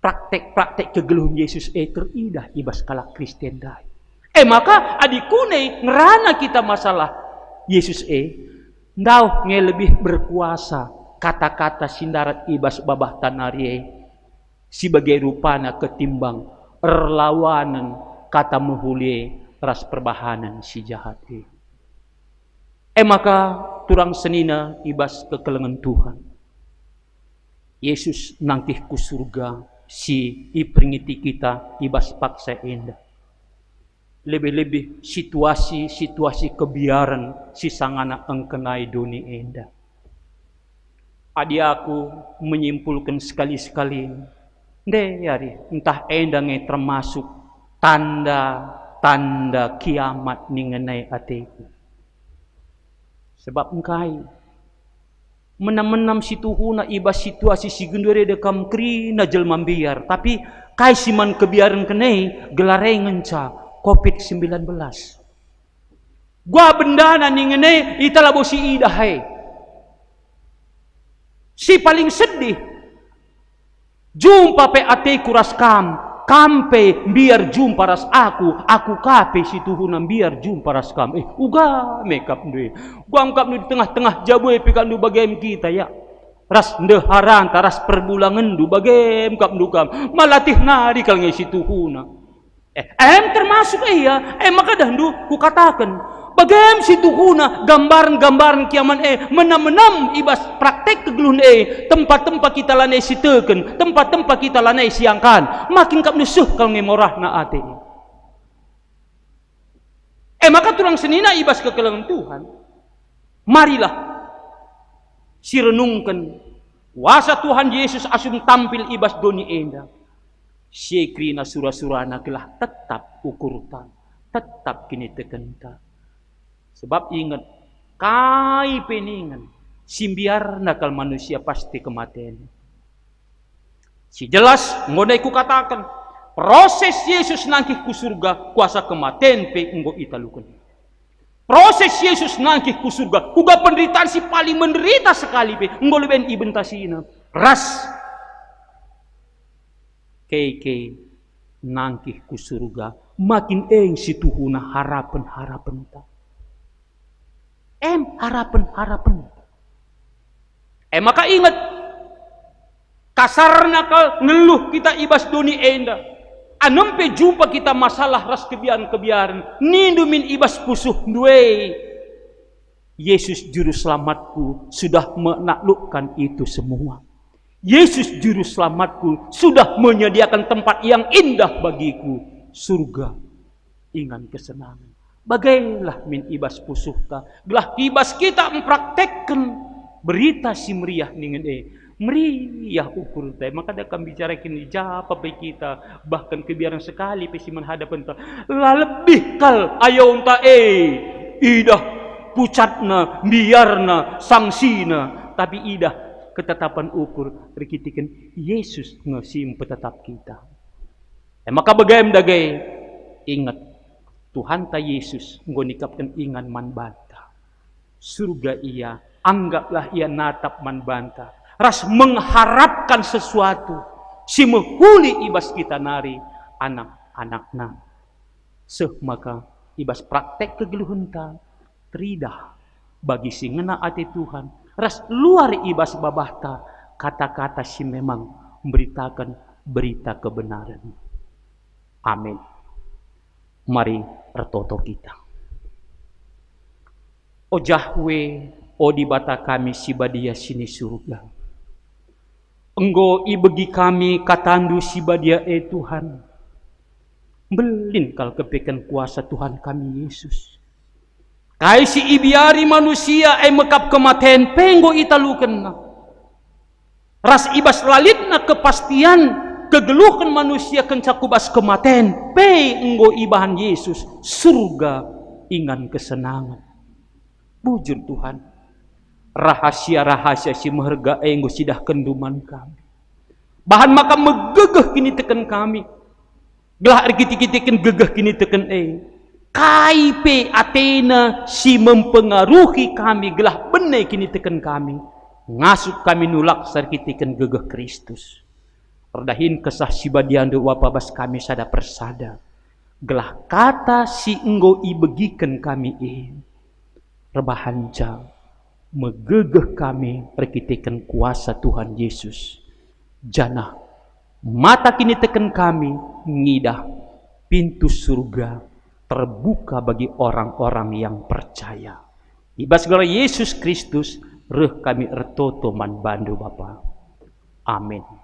Speaker 5: praktek kegeluhan Yesus teridah ibas kalak Kristen dai Maka adikune ngerana kita masalah Yesus ndau nge lebih berkuasa kata-kata sindarat ibas babah tanari sebagai rupana ketimbang erlawanan kata menghuli ras perbahanan si jahat maka turang senina ibas kekelengan Tuhan Yesus nangkih ku surga si ipringiti kita ibas paksa indah lebih-lebih situasi kebiaran si sangana engkenai dunia indah. Adi aku menyimpulkan sekali-sekali, yari entah endangnya termasuk tanda kiamat ningenai atiku. Sebab engkai menam-menam situhuna ibas situasi si gendure dekam krina jelma biar, tapi kai siman kebiaran kenai gelare ngenca COVID-19. Gua bendana ningene itala bosi idahai. Si paling sedih. Jumpa pe ate kuras kampe biar jumpa ras aku kape si tuhunam biar jumpa ras kam. Uga makeup deh. Gua angkap di tengah-tengah jabu pikan du bagem kita ya. Ras ndeharan taras perbulangan du bagem kap dukam. Malatih nari kal ngesi tuhuna. Termasuk maka dahdu ku katakan bagam situhuna gambaran kiaman menam-menam ibas praktek kegeluhun tempat-tempat kita lanai siteken tempat-tempat kita lanai siangkan makin kap nusuh kal ngemorah na ate maka turang senina ibas kekelengan Tuhan marilah sirenungkan kuasa Tuhan Yesus asum tampil ibas doni enda Syekrina surah-surahna gelah tetap ukurtan, tetap kini tekenta. Sebab ingat, kai peningan, simbiar nakal manusia pasti kematian. Si jelas, ngonai ku katakan, proses Yesus nangkih ku surga, kuasa kematian pe enggo italukan. Proses Yesus nangkih ku surga, kuga penderitaan si paling menderita sekali pe, enggo leben ibentasina. Ras kei nangkih ku surga makin situhuna harapan ta harapan maka ingat kasarna kal ngeluh kita ibas doni enda anempe jumpa kita masalah ras kebiaran nindumin ibas pusuh duwe Yesus juru selamatku sudah menaklukkan itu semua. Yesus juru selamatku sudah menyediakan tempat yang indah bagiku, surga ingan kesenangan. Bagailah min ibas pusuhta, gelah ibas kita mempraktekkan berita si meriah ningen meriah ukur teh maka dah kami bicarakan japa pe kita bahkan kebiaran sekali pe si menghadapan ta lebih kal ayo ta idah pucatna biarna sangsina tapi idah ketetapan ukur rikitikan Yesus ngesim petetap kita. Maka bagaim dagai ingat Tuhan ta Yesus ngonikapkan ingan man banta. Surga ia anggaplah ia natap man banta. Ras mengharapkan sesuatu si menghuli ibas kita nari anak-anakna. Maka ibas praktek kegeluhun ta teridah bagi si ngena ati Tuhan. Ras luar ibas babahta kata-kata si memang memberitakan berita kebenaran. Amin. Mari ertoto kita. O Jahwe, o di bata kami si badia sini surga. Enggo ibegi kami katandu si badia Tuhan. Belin kal kepekan kuasa Tuhan kami Yesus. Kai si ibiari manusia mekap kematian penggo italukan na. Ras ibas lalit na kepastian kegeluhan manusia kencakubas kematian pe enggo ibahan Yesus surga ingan kesenangan. Bujur Tuhan rahasia-rahasia si meherga enggo sidah kenduman kami. Bahan maka megegeh kini teken kami. Gelah erkiti-kitikan gegeh kini teken Kaipe Athena si mempengaruhi kami gelah benai kini teken kami ngasuk kami nulak sarkitikan gegeh Kristus perdahin kesah si badiandu wapabas kami sada persada Gelah kata si enggo ibegikan kami rebahanca megegeh kami rekitekan kuasa Tuhan Yesus. Janah mata kini teken kami ngidah pintu surga terbuka bagi orang-orang yang percaya. Ibas segala Yesus Kristus reh kami ertoto man bandu Bapa. Amin.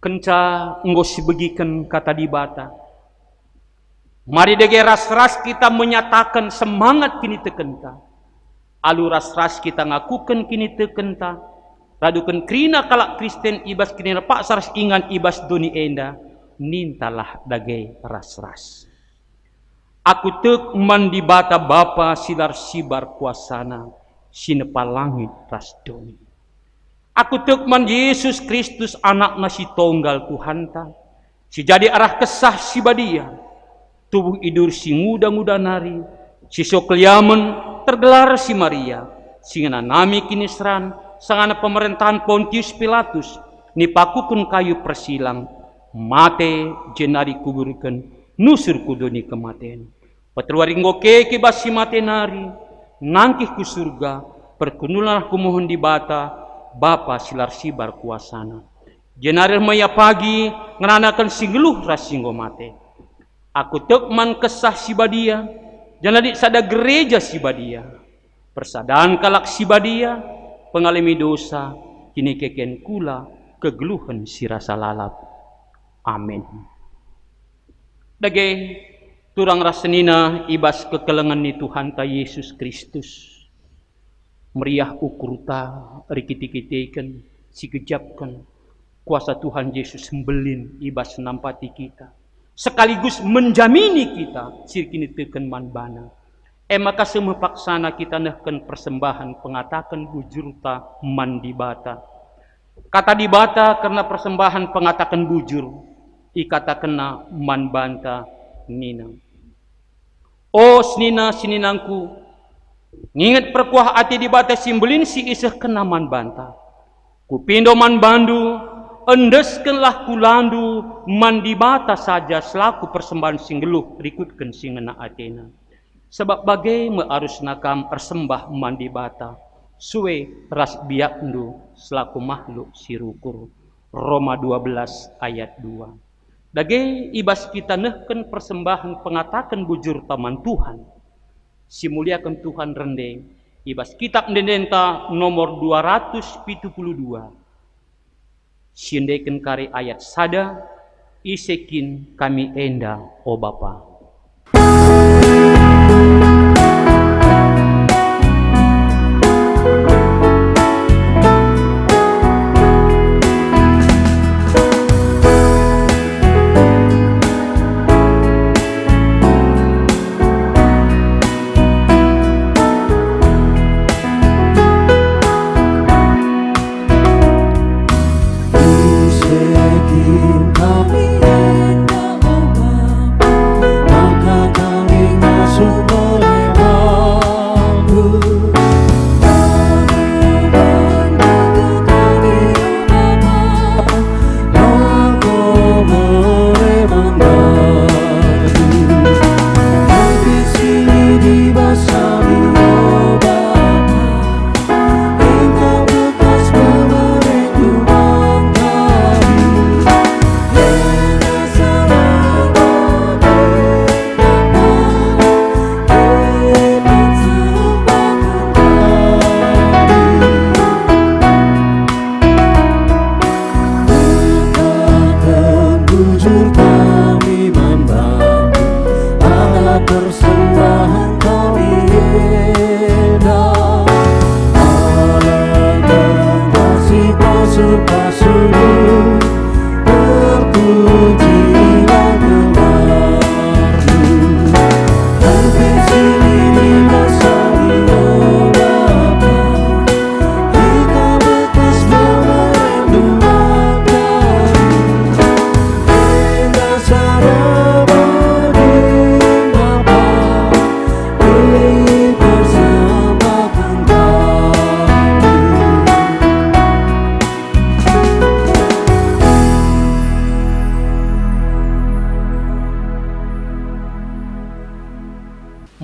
Speaker 5: Kenca enggo sibegikan kata dibata. Mari dege ras-ras kita menyatakan semangat kini tekenta. Alu ras-ras kita ngakukan kini tekenta. Radukan krina kalak Kristen ibas kini pak saras ingan ibas doni enda. Nintalah dage ras-ras. Aku tek mandi bata Bapa silar sibar kuasana. Sinepa langit ras doni. Aku tekman Yesus Kristus anak nasi tunggal Tuhanta. Si jadi arah kesah si badia. Tubuh idur si muda-muda nari. Si sokliamen tergelar si Maria. Singana nami kini seran. Sangana pemerintahan Pontius Pilatus. Nipakukun kayu persilang. Mate jenari kuburkan. Nusur kudoni kematian. Patruaringgo keke basi mate nari. Nangkih ku surga. Perkunulah kumohon di bata. Bapa silar sibar kuasana. Jenarir maya pagi ngeranakan singgeluh rasinggo mate. Aku tekman kesah si badia. Janadi sada gereja si badia. Persadaan kalak si badia. Pengalami dosa. Kini keken kula kegeluhan si rasa lalap. Amin. Dage turang rasenina ibas kekelengan ni Tuhan ta Yesus Kristus. Meriah ukuruta rikiti-kitikan si kejapkan kuasa Tuhan Yesus sembelin ibas nampati kita sekaligus menjamini kita sirkini teken manbana maka semua paksana kita nehken persembahan pengatakan bujurta mandibata kata dibata karena persembahan pengatakan bujur ikata kena manbanta nina oh senina sininangku nginget perkuah ati di bata simbelin si iseh kenaman banta. Kupindo man bandu, endeskenlah kulandu, man di bata saja selaku persembahan singgeluh rikutkan singena atena. Sebab bagai mearus nakam persembah man di bata, suwe ras biakndu selaku makhluk sirukur. Roma 12 ayat 2. Dage ibas kita nehken persembahan pengatakan bujur taman Tuhan. Si muliakan Tuhan rendeng ibas kitab ndendenta nomor 272 sindekan kari ayat sada isekin kami enda o Bapa.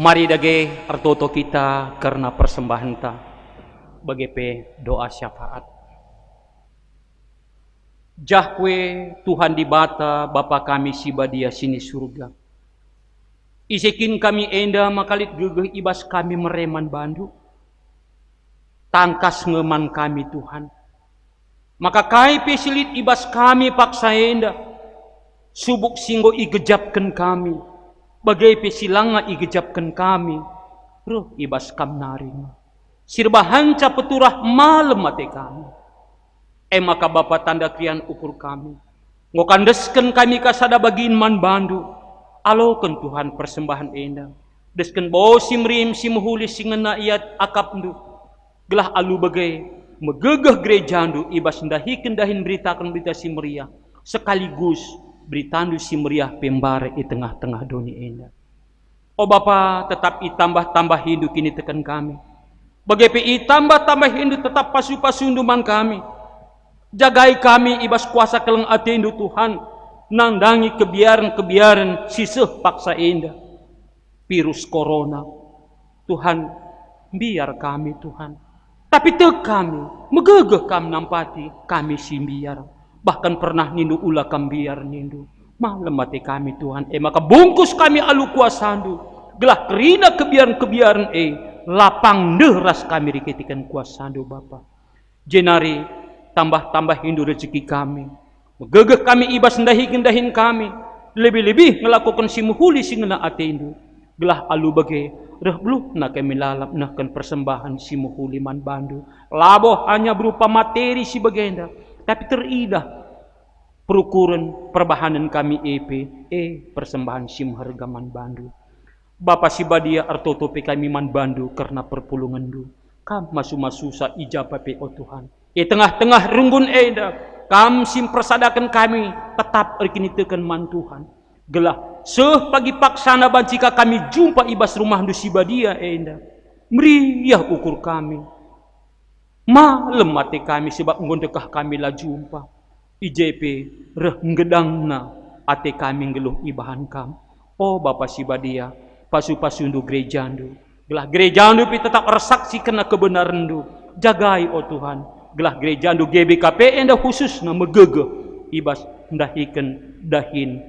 Speaker 5: Mari dage artoto kita karena persembahan ta bagepe doa syafaat. Jahwe Tuhan di bata Bapa kami si badia sini surga. Isekin kami enda makalit gegeh ibas kami mereman bandu. Tangkas ngeman kami Tuhan. Maka kai pesilit ibas kami paksa enda. Subuk singgo igejapkan kami. Bagai pesilanga igejapkan kami. Roh ibas kam naring. Sirbahanca peturah malam mate kami. Maka Bapa tanda krian ukur kami. Ngokandesken kami kasada bagiin man bandu. Aloken Tuhan persembahan enda. Desken bo simrim simuhuli singena iat akapndu. Gelah alu bagai megegeh gerejandu ibas ndahiken dahin beritakan berita si meriah. Sekaligus beritandu si meriah pembare di tengah-tengah dunia enda. Oh Bapa tetap itambah-tambah hindu kini tekan kami. Bagai itambah-tambah hindu tetap pasu-pasunduman kami. Jagai kami ibas kuasa keleng atendu Tuhan. Nandangi kebiaran-kebiaran siseh paksa enda. Virus corona. Tuhan biar kami Tuhan. Tapi tek kami, megegeh kami nampati, kami simbiar. Bahkan pernah nindu ulah kambiar nindu. Malam mati kami Tuhan, maka bungkus kami alu kuasandu. Gelah kerina kebiaran-kebiaran lapang deras kami diketikan kuasandu Bapa. Jenari tambah-tambah hindu rezeki kami. Megegeh kami ibas ndahin kami. Lebih-lebih melakukan simuhuli singena atendu. Gelah alu bagai rehblu na kami lalap nahkan persembahan si muhuliman bandu. Labo hanya berupa materi si bagenda. Tapi teridah perukuran perbahanan kami persembahan si muhargaman bandu. Bapa si badia artotope kami man bandu karena perpulungan du. Kam masu-masu sa ijabah pe o Tuhan. Tengah-tengah runggun eda. Kam sim persadakan kami tetap erkinitekan man Tuhan. Gelah pagi paksana jika kami jumpa ibas rumah du si badia enda. Meriah ukur kami. Malam mati kami sebab ngondekah kami lah jumpa. IJP reh ngedangna ate kami ngeluh ibahan kam. Oh Bapa si badia pasu-pasundu gerejandu. Gelah gerejandu pi tetap resaksi kena kebenaran du. Jagai oh Tuhan. Gelah gerejandu GBKP enda khusus na megegeh ibas ndahiken dahin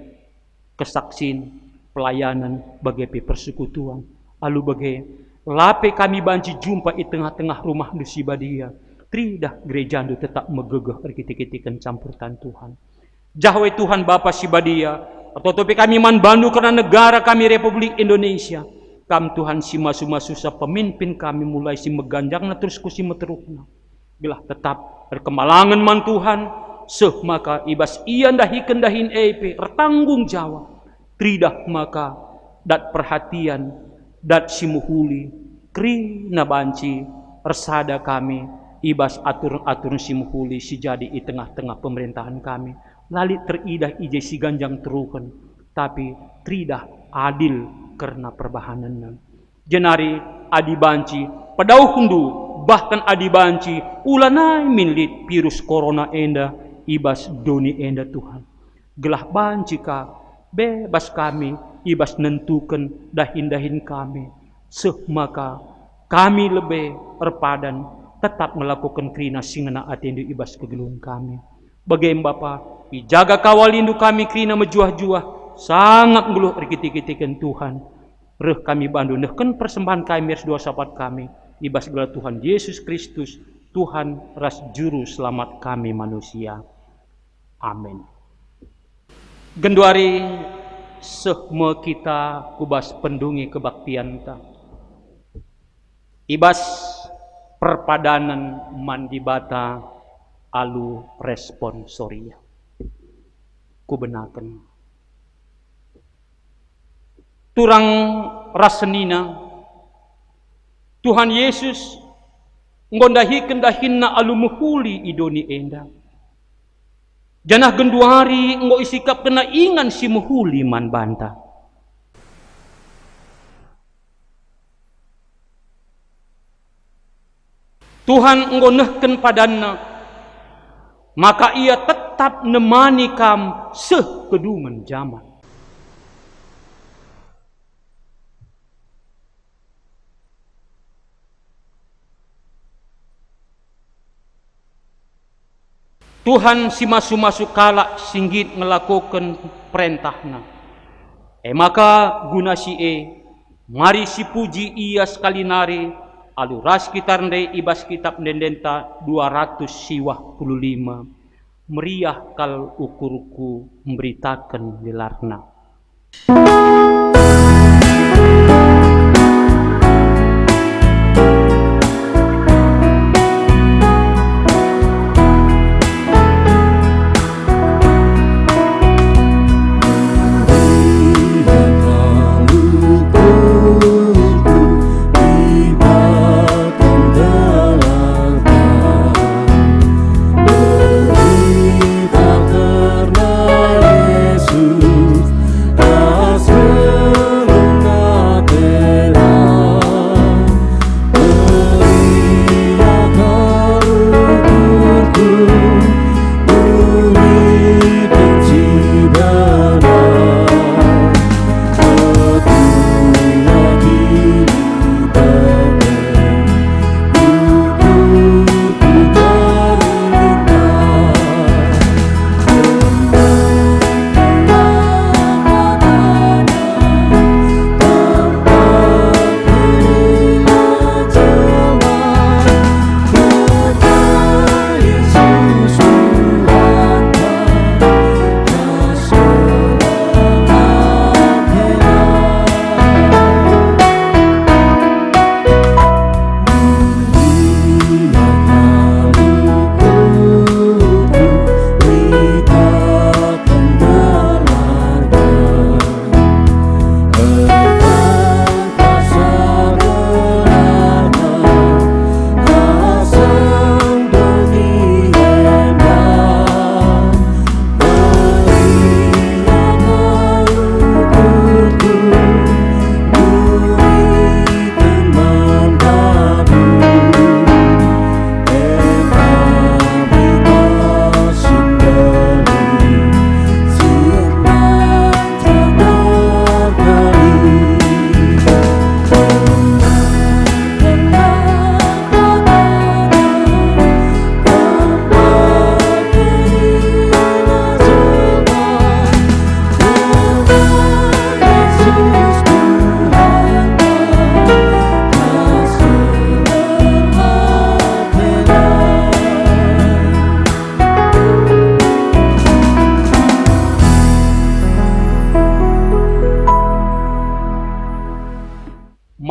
Speaker 5: kesaksin pelayanan bagai persekutuan. Lalu bagai lape kami banci jumpa di tengah-tengah rumah dusi badia. Tridah gerejandu tetap megegeh erkitik-kitikan campurtan Tuhan. Jahwe Tuhan Bapa si badia. Atau topi kami man bandu karena negara kami Republik Indonesia. Kam Tuhan si masu-masu sa pemimpin kami mulai si meganjangna terus ku si meterukna. Bilah tetap berkemalangan man Tuhan. Maka ibas ian dahiken dahin bertanggung jawab. Tridah maka dat perhatian dat simuhuli kri na banci resada kami ibas atur-atur simuhuli si jadi di tengah-tengah pemerintahan kami. Lali teridah ije si ganjang terukan. Tapi tridah adil karena perbahanan. Jenari adi banci padau hundu bahkan adi banci ulanai minlit virus corona enda ibas doni enda Tuhan. Gelah banci ka bebas kami ibas nentukan dahin-dahin kami. Maka kami lebih erpadan tetap melakukan krina singena atendu ibas kegelun kami. Bagaimana Bapa ijaga kawalindu kami krina mejuah-juah sangat ngeluh erkitik-kitikan Tuhan. Reh kami bandu nehken persembahan kami dua sahabat kami ibas gelar Tuhan Yesus Kristus Tuhan ras juru selamat kami manusia. Amin. Genduari sehme kita kubas pendungi kebaktian ta. Ibas perpadanan mandibata alu responsoria. Kubenaken. Turang rasenina Tuhan Yesus ngondahiken dahinna alu muhuli idoni enda. Janah genduari ngo isikap kena ingan si muhuli man banta. Tuhan ngonehken padanna maka ia tetap nemani kam sekedungan zaman. Tuhan si masu-masu kalak singgit ngelakukan perintahna. Maka guna si mari si puji ia sekali nari alu ras kitar ndai ibas kitab dendenta 255 meriah kal ukurku memberitakan gelarna.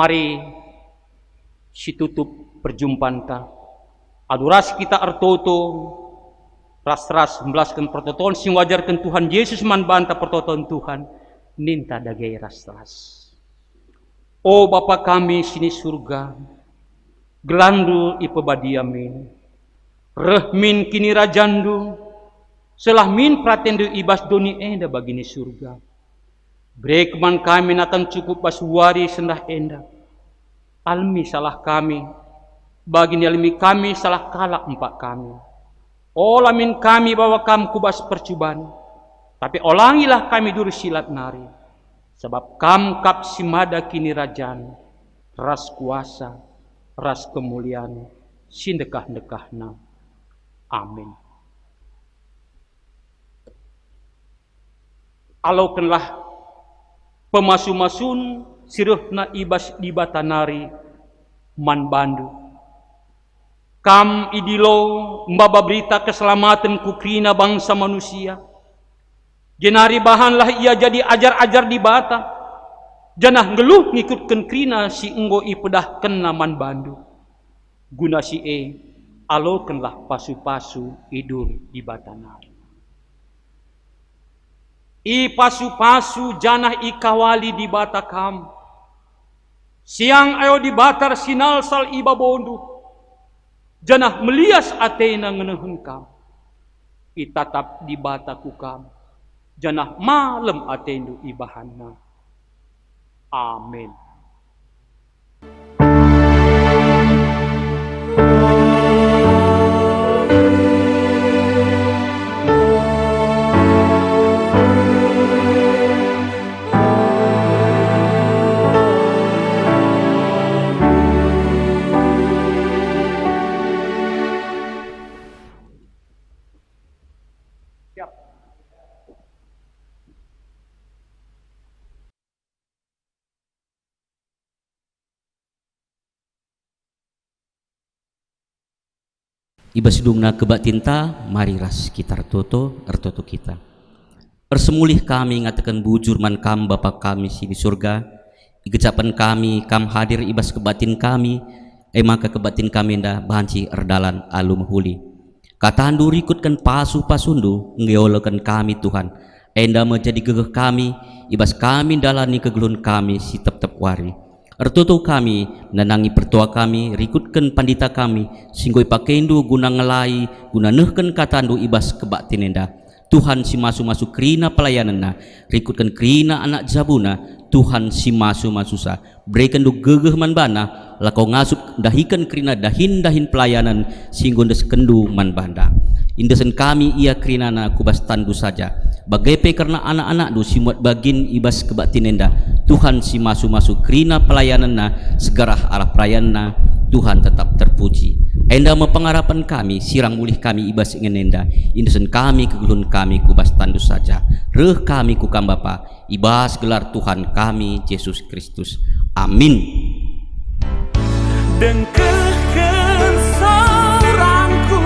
Speaker 5: Mari si tutup perjumpaan ta. Aduras kita artoto ras-ras membelaskan pertotoan sing wajarkan Tuhan Yesus man banta pertotoan Tuhan ninta dagai ras-ras. O Bapa kami sini surga, gelandu ipebadiamin, rehmin kini rajandu, selah min pratendu ibas doni enda bagini surga. Brekman kami natan cukup basuari sendah enda. Almi salah kami, bagini almi kami salah kalak empat kami. Olamin kami bawa kam kubas percubaan, tapi olangilah kami duru silat nari. Sebab kam kap simada kini rajan, ras kuasa, ras kemuliaan, sindekah-dekahna. Amin. Alaukanlah pemasu-masun sirehna ibas di batanari man bandu. Kam idilo mbaba berita keselamatan kukrina bangsa manusia. Jenari bahanlah ia jadi ajar-ajar di bata. Janah ngeluh ngikutkan krina si enggo ipedah kena man bandu. Guna si alokenlah pasu-pasu idur di batanari. I pasu-pasu janah ikawali di bata kam. Siang ayo di batar sinal sal iba bondu. Janah melias atena ngenehen kam. Itatap di bata kukam. Janah malam atendu ibahanna. Amin.
Speaker 2: Ibas dungna kebak tinta, mari ras kita ertoto kita. Ersemulih kami ngatakan bujur man kam Bapa kami si di surga, ikecapan kami kam hadir ibas kebatin kami, maka kebatin kami nda banci erdalan alum huli. Katandu rikutkan pasu-pasundu ngeolokan kami Tuhan, enda menjadi gegeh kami, ibas kami dalani kegelun kami si tep-tep wari. Ertutu kami, menanangi pertua kami, rikutkan pandita kami, singgoi pakendu guna ngelai, guna nehken katandu ibas kebak tinenda. Tuhan si masu-masu kerina pelayananna, rikutkan kerina anak jabuna, Tuhan si masu-masu sa, berikan du gegeh man bana, lakau ngasup dahikan kerina dahin-dahin pelayanan, singgon des kendu man banda. Indesen kami ia kerinana kubas tandu saja. Bagepe karena anak-anak du simuat bagin ibas kebak tinenda. Tuhan si masu-masu kerina pelayananna, segarah arah pelayananna, Tuhan tetap terpuji. Enda mepengarapan kami, sirang mulih kami ibas ingin enda. Indesen kami kegulun kami kubas tandu saja. Reh kami kukam Bapa, ibas gelar Tuhan kami Yesus Kristus. Amin.
Speaker 1: Dengkehkan sarangku,